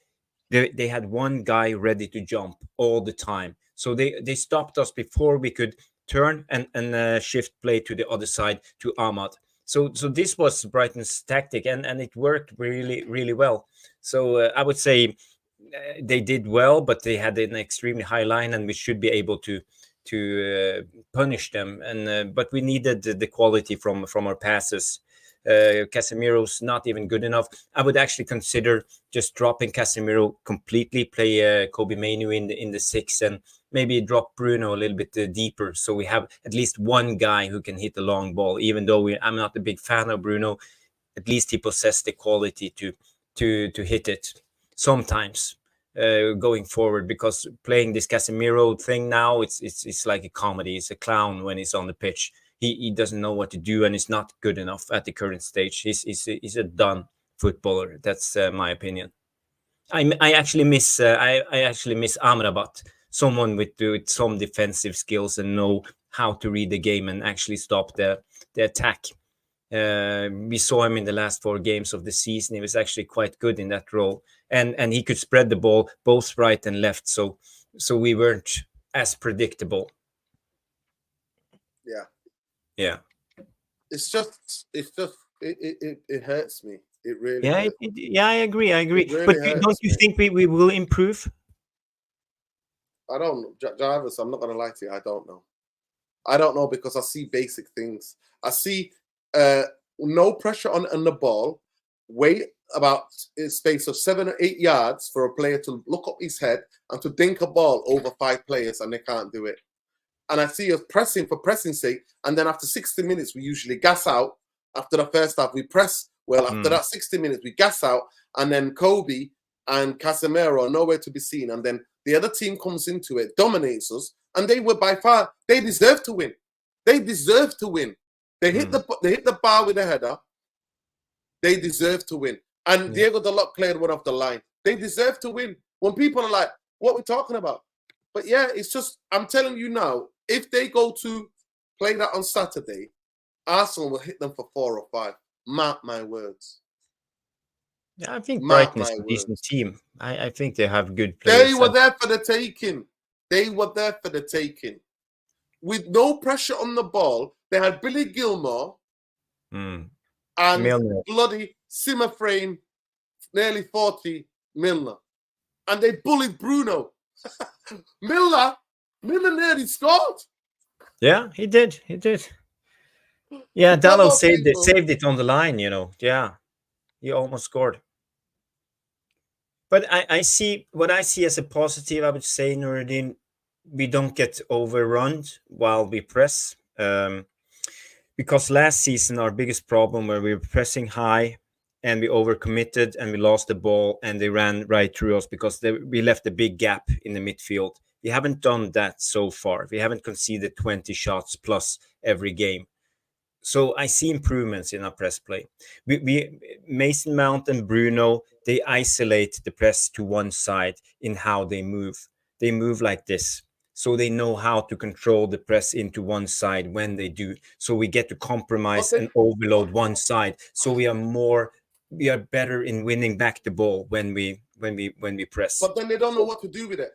they had one guy ready to jump all the time. So they stopped us before we could turn and shift play to the other side to Ahmad. So this was Brighton's tactic, and it worked really, really well. So I would say they did well, but they had an extremely high line, and we should be able to punish them. And but we needed the quality from our passes. Casemiro's not even good enough. I would actually consider just dropping Casemiro completely, play Kobe Mainu in the 6, and maybe drop Bruno a little bit deeper, so we have at least one guy who can hit the long ball. Even though I'm not a big fan of Bruno, at least he possessed the quality to hit it sometimes going forward. Because playing this Casemiro thing now, it's like a comedy. It's a clown when he's on the pitch. He doesn't know what to do, and he's not good enough at the current stage. He's a done footballer. That's my opinion. I actually miss Amrabat, someone with some defensive skills and know how to read the game and actually stop the attack. We saw him in the last 4 games of the season. He was actually quite good in that role, and he could spread the ball both right and left. So we weren't as predictable. Yeah. It hurts me. It really. Yeah, hurts. I agree. Really But hurts don't you me. think we will improve? I don't know, Jarvis. I'm not gonna lie to you. I don't know. I don't know because I see basic things. I see no pressure on the ball. Wait about a space of 7 or 8 yards for a player to look up his head and to dink a ball over 5 players, and they can't do it. And I see us pressing for pressing's sake, and then after 60 minutes, we usually gas out. After the first half, we press. Well, after that 60 minutes, we gas out, and then Kobe and Casemiro are nowhere to be seen. And then the other team comes into it, dominates us, and they were by far, they deserve to win. They deserve to win. They hit the bar with a header. They deserve to win. And Diego Dalot cleared one off the line. They deserve to win. When people are like, what are we talking about? But yeah, it's just, I'm telling you now, if they go to play that on Saturday, Arsenal will hit them for 4 or 5. Mark my words. Yeah, I think Mark Brighton is my a words. decent team. I think they have good players. They were there for the taking. They were there for the taking. With no pressure on the ball, they had Billy Gilmore and Milner. bloody Simmer frame, nearly 40 Milner. And they bullied Bruno. Milner nearly scored. Yeah, he did. Yeah, Come Dalot on, saved people. it on the line, you know. Yeah, he almost scored. But I see what I see as a positive. I would say, Nuruddin, we don't get overrun while we press. Because last season our biggest problem where we were pressing high and we overcommitted and we lost the ball and they ran right through us because we left a big gap in the midfield. We haven't done that so far. We haven't conceded 20 shots plus every game. So I see improvements in our press play. We Mason Mount and Bruno, they isolate the press to one side in how they move. They move like this. So they know how to control the press into one side when they do. So we get to compromise and overload one side. So we are better in winning back the ball when we press. But then they don't know what to do with it.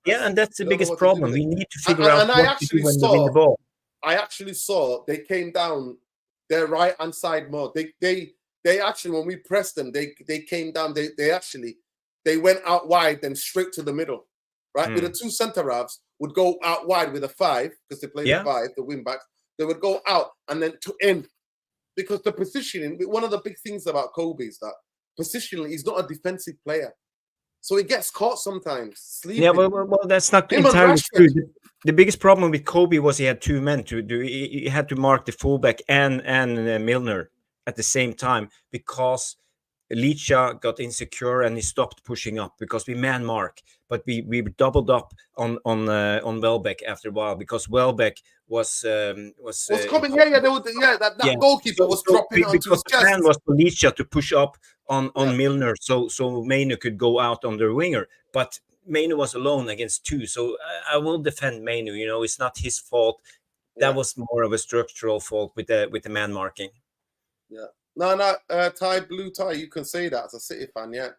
Yeah, and that's the biggest problem. We need to figure out what to do when we win the ball. I actually saw they came down their right hand side more. They actually, when we pressed them, they came down. They went out wide then straight to the middle. Right, with the 2 centre halves would go out wide with a 5 because they play the 5, the wing backs. They would go out and then to end because the positioning. One of the big things about Kobe is that positionally he's not a defensive player, so he gets caught sometimes sleeping. Yeah, well, that's not entirely true. The biggest problem with Kobe was he had 2 men to do. He had to mark the fullback and Milner at the same time because Licha got insecure and he stopped pushing up because we man mark, but we doubled up on Welbeck after a while because Welbeck was coming. That goalkeeper was dropping onto because his the chest. plan was for Licha to push up on Yeah. Milner, so Mainu could go out on the winger, but Mainu was alone against two, so I will defend Mainu. You know, it's not his fault. That was more of a structural fault with the man marking. Yeah. No, Ty, blue tie, you can say that as a City fan, yeah.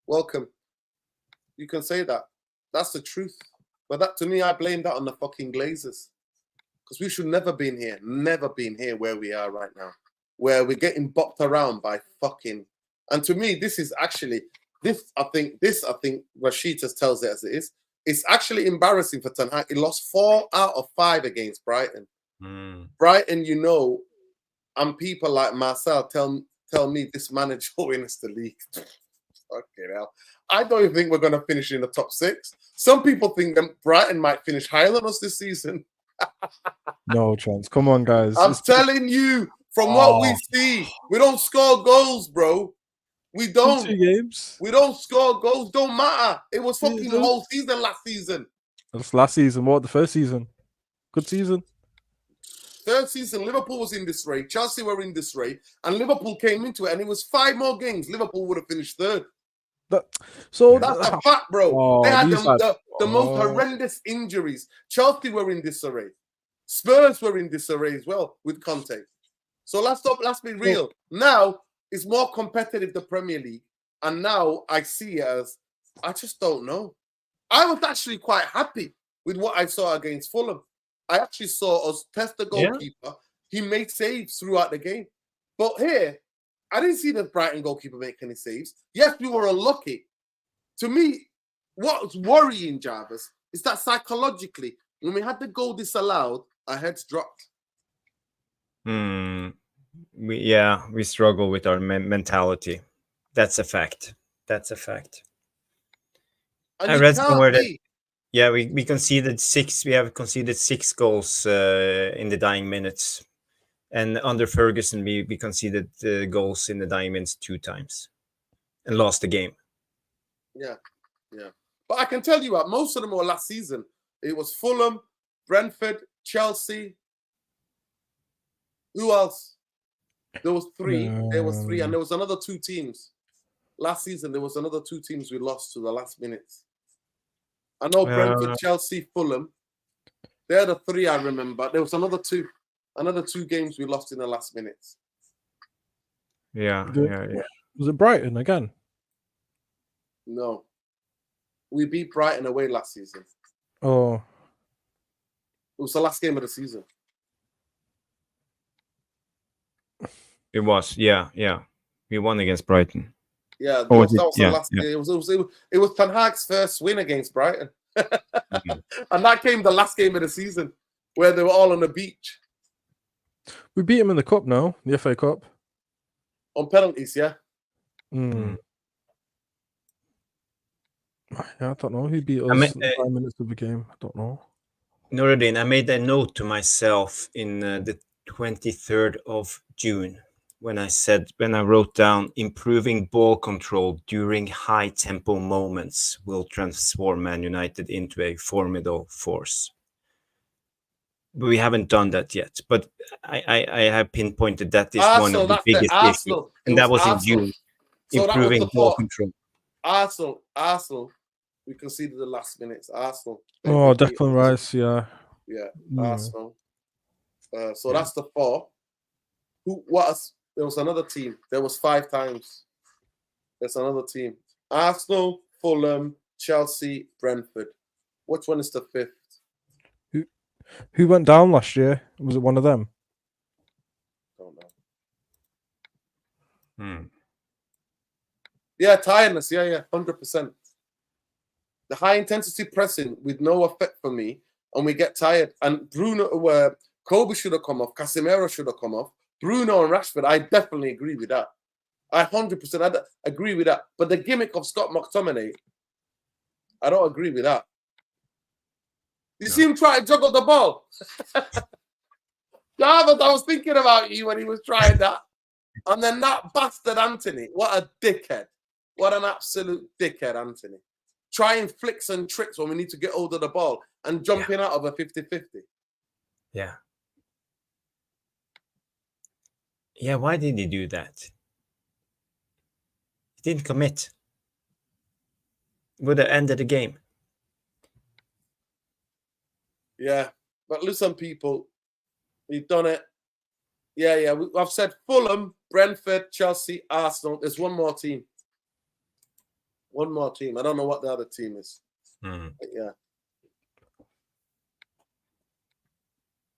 Welcome. You can say that. That's the truth. But that, to me, I blame that on the fucking Glazers. Because we should never been here where we are right now. Where we're getting bopped around by fucking... And to me, this is actually... This, I think, Rashitas tells it as it is. It's actually embarrassing for Ten Hag. He lost 4 out of 5 against Brighton. Brighton, you know... And people like Marcel tell me this manager wins the league. Okay, hell. I don't even think we're going to finish in the top 6. Some people think that Brighton might finish higher than us this season. No chance. Come on, guys. I'm telling you, from what we see, we don't score goals, bro. We don't. 2 games. We don't score goals. Don't matter. It was fucking the whole season last season. That's last season. What, the first season? Good season. Third season, Liverpool was in this race. Chelsea were in this race. And Liverpool came into it. And it was 5 more games. Liverpool would have finished 3rd. That's a fact, bro. They had the most horrendous injuries. Chelsea were in disarray. Spurs were in disarray as well with Conte. So let's be real. Now, it's more competitive, the Premier League. And now I see it as, I just don't know. I was actually quite happy with what I saw against Fulham. I actually saw us test the goalkeeper. Yeah. He made saves throughout the game. But here, I didn't see the Brighton goalkeeper make any saves. Yes, we were unlucky. To me, what's worrying, Jarvis, is that psychologically, when we had the goal disallowed, our heads dropped. We struggle with our mentality. That's a fact. That's a fact. And I read somewhere that we conceded 6. We have conceded 6 goals in the dying minutes, and under Ferguson, we conceded goals in the dying minutes 2 times, and lost the game. Yeah. But I can tell you what, most of them were last season. It was Fulham, Brentford, Chelsea. Who else? There was 3. There was 3, and there was another 2 teams. Last season, there was another 2 teams we lost to the last minutes. I know Brentford, Chelsea, Fulham. They're the 3 I remember. There was another 2 games we lost in the last minutes. Yeah. Was it Brighton again? No. We beat Brighton away last season. Oh. It was the last game of the season. It was, yeah. We won against Brighton. Yeah, that was the last game. It was Ten Hag's first win against Brighton. And that came the last game of the season, where they were all on the beach. We beat him in the cup now, the FA Cup. On penalties, yeah. Yeah, I don't know. Who beat us 5 minutes of the game? I don't know. Nuruddin, I made a note to myself in the 23rd of June when I wrote down improving ball control during high tempo moments will transform Man United into a formidable force. But we haven't done that yet. But I have pinpointed that is one of the biggest issues. And that was in June. So improving ball control. Arsenal. We conceded the last minutes. Arsenal. Oh, Declan Rice, yeah. Yeah, Arsenal. So that's the 4. There was another team. There was 5 times. There's another team. Arsenal, Fulham, Chelsea, Brentford. Which one is the 5th? Who went down last year? Was it one of them? Don't know. Yeah, tiredness. Yeah, 100%. The high intensity pressing with no effect for me, and we get tired. And Kobe should have come off. Casemiro should have come off. Bruno and Rashford, I definitely agree with that. I 100% agree with that. But the gimmick of Scott McTominay, I don't agree with that. You see him try to juggle the ball? Jarvis, I was thinking about you when he was trying that. And then that bastard Anthony, what a dickhead. What an absolute dickhead, Anthony. Trying flicks and tricks when we need to get hold of the ball and jumping out of a 50-50. Yeah. Yeah, why did he do that? He didn't commit. Would have ended the game. Yeah, but listen, people, we've done it. Yeah. I've said Fulham, Brentford, Chelsea, Arsenal. There's one more team. One more team. I don't know what the other team is. But yeah.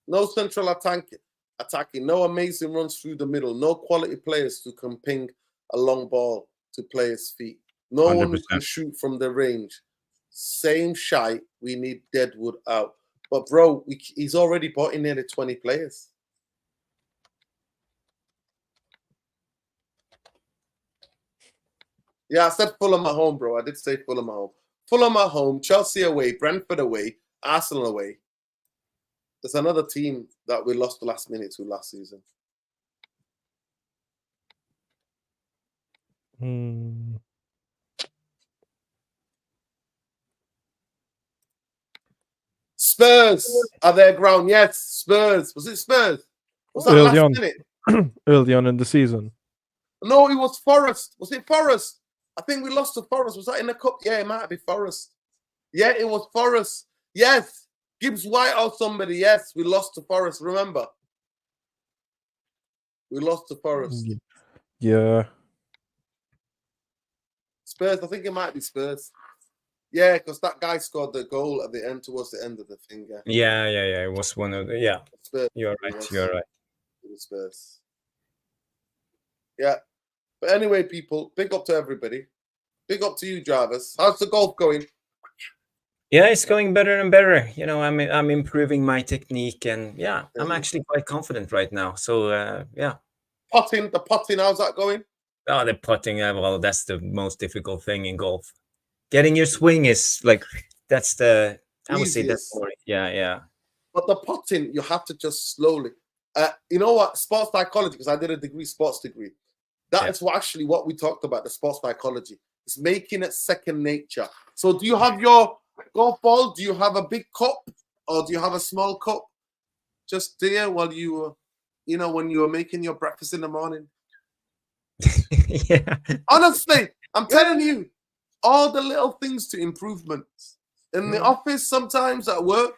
No central attacking. No amazing runs through the middle. No quality players who can ping a long ball to players' feet. No 100%. one who can shoot from the range. Same shite. We need Deadwood out. But, bro, he's already bought in nearly 20 players. Yeah, I said Fulham at home, bro. I did say Fulham at home. Fulham at home, Chelsea away, Brentford away, Arsenal away. There's another team that we lost the last minute to last season. Spurs are their ground. Yes, Spurs. Was it Spurs? Was that Early last on. minute? Early on in the season. No, it was Forest. Was it Forest? I think we lost to Forest. Was that in the cup? Yeah, it might be Forest. Yeah, it was Forest. Yes. Gibbs White or somebody. Yes, we lost to Forest. Remember? We lost to Forest. Yeah. Spurs. I think it might be Spurs. Yeah, because that guy scored the goal at the end, towards the end of the thing. Yeah. It was one of the. Yeah, Spurs. you're right. You're right. It was Spurs. Yeah. But anyway, people, big up to everybody. Big up to you, Jarvis. How's the golf going? Yeah, it's going better and better. You know, I'm improving my technique, and yeah, I'm actually quite confident right now. So yeah. The putting, how's that going? Oh, the putting, well, that's the most difficult thing in golf. Getting your swing is like, that's the, I would say that's Easiest. more, yeah. But the putting, you have to just slowly. You know what? Sports psychology, because I did a sports degree. That is actually what we talked about, the sports psychology. It's making it second nature. So do you have your golf ball? Do you have a big cup? Or do you have a small cup? Just there while you, when you were making your breakfast in the morning? Yeah. Honestly, I'm telling you, all the little things to improvements. In the office, sometimes at work,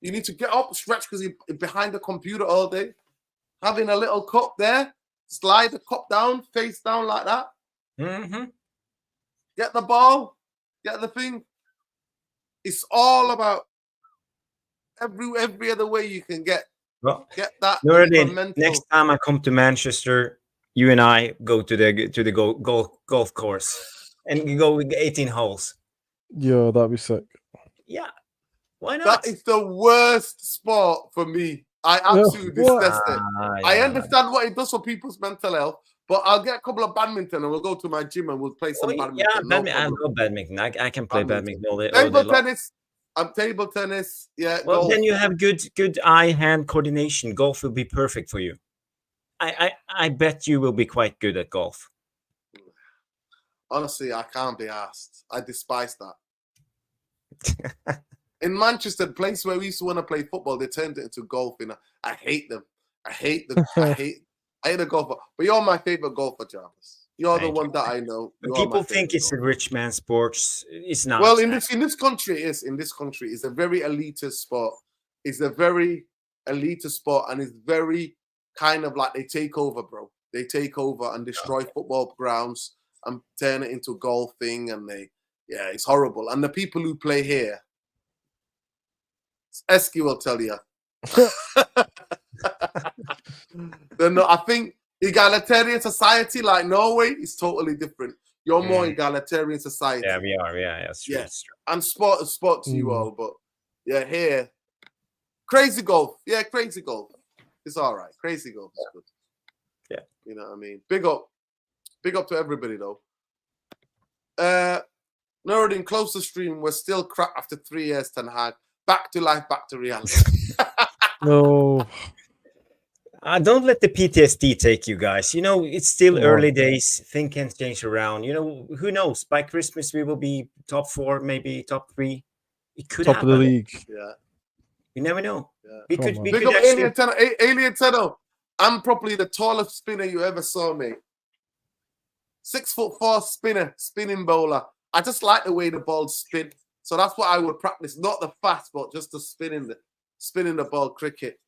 you need to get up, stretch because you're behind the computer all day. Having a little cup there, slide the cup down, face down like that. Mm-hmm. Get the ball, get the thing. It's all about every other way you can get that. Nuruddin, next time I come to Manchester, you and I go to the golf course and go 18 holes. Yeah, that'd be sick. Yeah, why not? That is the worst sport for me. I absolutely detest it. I understand what it does for people's mental health, but I'll get a couple of badminton and we'll go to my gym and we'll play some badminton. Yeah, I love badminton. I can play badminton all day. Table tennis. Table tennis. Yeah. Well, golf. then you have good eye-hand coordination. Golf will be perfect for you. I bet you will be quite good at golf. Honestly, I can't be asked. I despise that. In Manchester, the place where we used to want to play football, they turned it into golf. I hate them. I hate the golfer. But you're my favorite golfer, Jarvis. You're the one that I know. People think it's a rich man sports. It's not. Well, in this country, it is. In this country, it's a very elitist sport. It's a very elitist sport, and it's very kind of like they take over, bro. They take over and destroy football grounds and turn it into golfing, and it's horrible. And the people who play here, Eski will tell you. I think egalitarian society like Norway is totally different. You're more egalitarian society. Yeah, we are. Yeah, that's true. That's true. And sport to you all, but yeah, here, crazy golf. Yeah, crazy golf. It's all right. Crazy golf is good. Yeah, you know what I mean. Big up to everybody though. Nuruddin, close the stream. We're still crap after 3 years. Ten Hag. Back to life, back to reality. No. Don't let the PTSD take you guys. You know, it's still Come early on. days. Things can change around. You know, who knows? By Christmas, we will be top 4, maybe top 3. It could Top of the happen. league. Yeah. You never know. Yeah. We Come could, on. we Big could up actually. Alien Tenno. Alien Tenno. I'm probably the tallest spinner you ever saw, mate. 6'4" spinner, spinning bowler. I just like the way the ball spin. So that's what I would practice. Not the fast, but just the spinning the ball cricket.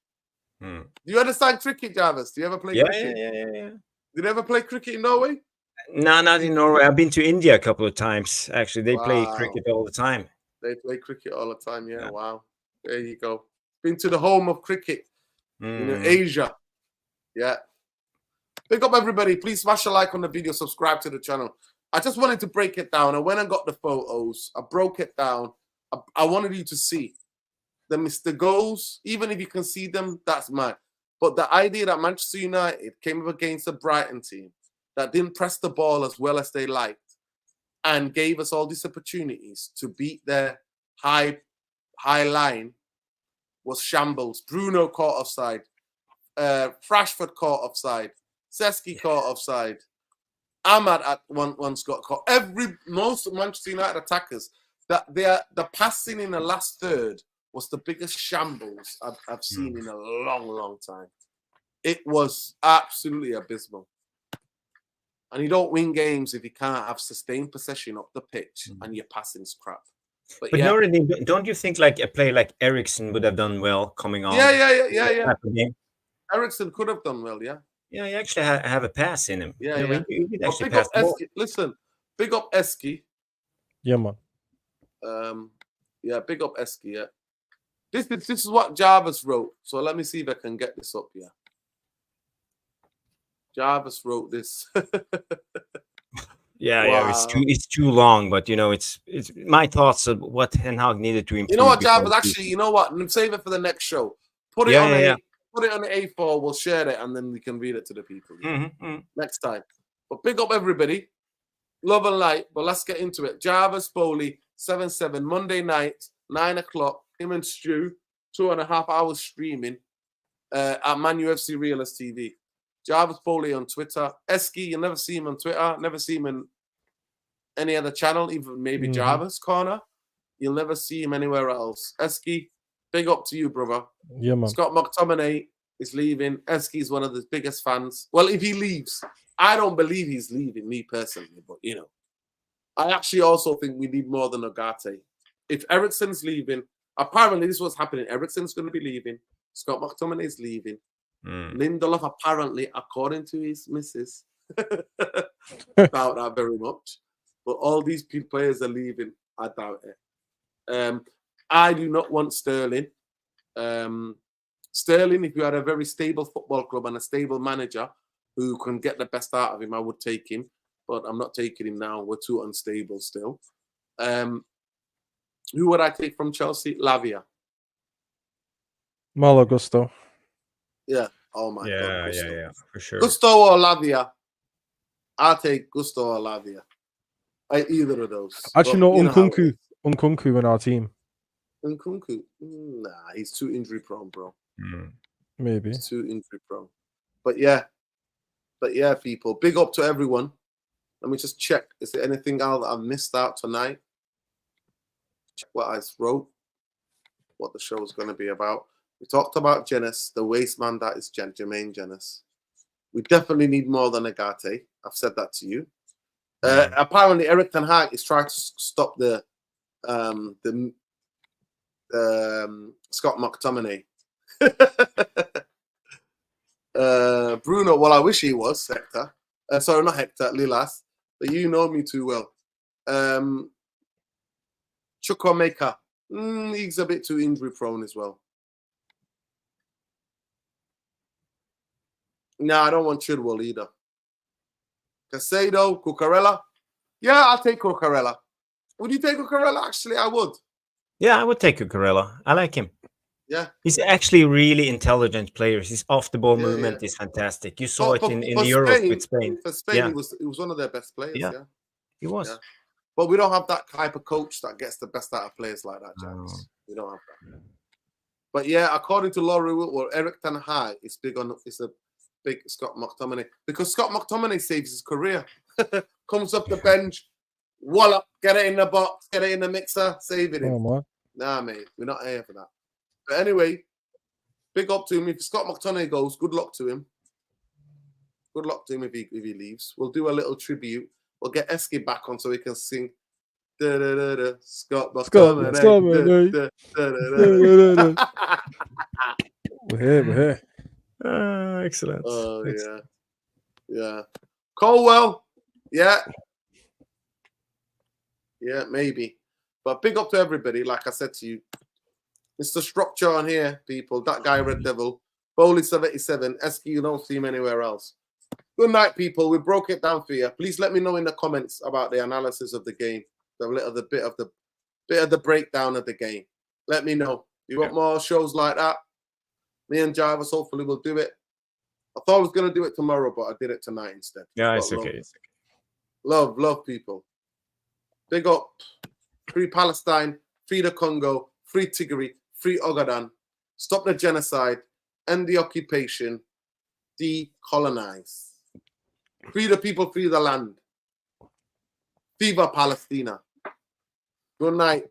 Hmm. Do you understand cricket, Jarvis? Do you ever play Yeah. cricket? Yeah. Did you ever play cricket in Norway? No, not in Norway. I've been to India a couple of times. Actually, they play Wow. cricket all the time. They play cricket all the time. Yeah, Yeah. wow. There you go. Been to the home of cricket, you know, Mm. Asia. Yeah. Pick up everybody. Please smash a like on the video. Subscribe to the channel. I just wanted to break it down. I went and got the photos. I broke it down. I wanted you to see the Mr. Goals. Even if you can see them, that's mad. But the idea that Manchester United came up against a Brighton team that didn't press the ball as well as they liked and gave us all these opportunities to beat their high line was shambles. Bruno caught offside. Rashford caught offside. Seski caught offside. Ahmad at once got caught. Most Manchester United attackers, the passing in the last third was the biggest shambles I've seen in a long, long time. It was absolutely abysmal. And you don't win games if you can't have sustained possession up the pitch and your passing's crap. But yeah. Nordin, don't you think like a player like Ericsson would have done well coming on? Yeah. Type of game? Ericsson could have done well, yeah. Yeah, he actually have a pass in him. Yeah, You know, yeah. He did actually Big pass up the ball. Eski. Listen, big up Eski. Yeah, man. Yeah, big up Eski, yeah. This is what Jarvis wrote. So let me see if I can get this up here. Jarvis wrote this. Yeah, Wow. it's too long, but you know, it's my thoughts of what Ten Hag needed to improve. You know what, before Jarvis? the Actually, you know what? Save it for the next show. Put it Yeah, on yeah, put it on the A4. We'll share it, and then we can read it to the people next time. But big up everybody. Love and light. But let's get into it. Jarvis Bowley, 7/7, Monday night, 9 o'clock. Him and Stu, 2.5 hours streaming at Man UFC Realist TV. Jarvis Bowley on Twitter. Eski, you'll never see him on Twitter. Never see him in any other channel, even maybe Jarvis Corner. You'll never see him anywhere else. Eski, big up to you, brother. Yeah, man. Scott McTOMINAY is leaving. Eski's one of the biggest fans. Well, if he leaves, I don't believe he's leaving, me personally, but you know. I actually also think we need more than UGARTE. If Ericsson's leaving, apparently this was happening. Ericsson's going to be leaving. Scott McTominay is leaving. Lindelof, apparently, according to his missus, doubt that very much. But all these players are leaving. I doubt it. I do not want Sterling. Sterling, if you had a very stable football club and a stable manager who can get the best out of him, I would take him. But I'm not taking him now. We're too unstable still. Who would I take from Chelsea? Lavia. Malo Gusto. Yeah. Oh my God. Gusto. Yeah, for sure. Gusto or Lavia? I'll take Gusto or Lavia. Either of those. Actually, but no, Nkunku in our team. Nkunku? Nah, he's too injury prone, bro. Maybe. He's too injury prone. But yeah, people. Big up to everyone. Let me just check. Is there anything else I've missed out tonight? Check what I wrote. What the show is going to be about. We talked about Jenas, the waste man that is Jermaine Jenas. We definitely need more than UGARTE. I've said that to you. Apparently, Eric Ten Hag is trying to stop the Scott McTominay. Bruno, well, I wish he was Hector. Sorry, not Hector, Lilas. But you know me too well. Chukwuemeka, he's a bit too injury prone as well. No, I don't want Chilwell either. Casado, Cucurella. Yeah, I'll take Cucurella. Would you take Cucurella? Actually, I would. Yeah, I would take Cucurella. I like him. Yeah. He's actually a really intelligent player. His off-the-ball movement is fantastic. You saw it in the Euros with Spain. For Spain, he was one of their best players. Yeah, he was. Yeah. But we don't have that type of coach that gets the best out of players like that, James. We don't have that. But yeah, according to Laurie Whitwell, Eric Ten Hag is big on. It's a big Scott McTominay because Scott McTominay saves his career. Comes up the bench, wallop, get it in the box, get it in the mixer, saving it. Oh, man. Nah, mate, we're not here for that. But anyway, big up to him. If Scott McTominay goes, good luck to him. Good luck to him if he leaves. We'll do a little tribute. We'll get Esky back on so he can sing. Da, da, da, da, Scott McTominay. We're here. Excellent. Oh, Excellent. yeah. Colwell, yeah, maybe. But big up to everybody, like I said to you. Mr. Structure on here, people. That guy, Red Devil. Bowley 77. Esky, you don't see him anywhere else. Good night, people. We broke it down for you. Please let me know in the comments about the analysis of the game. The bit of the breakdown of the game. Let me know. You want more shows like that? Me and Jarvis hopefully will do it. I thought I was going to do it tomorrow, but I did it tonight instead. Yeah, But it's okay. It's okay. Love people. Big up. Free Palestine, free the Congo, free Tigray, free Ogaden. Stop the genocide, end the occupation, decolonize. Free the people, free the land. Viva Palestina. Good night.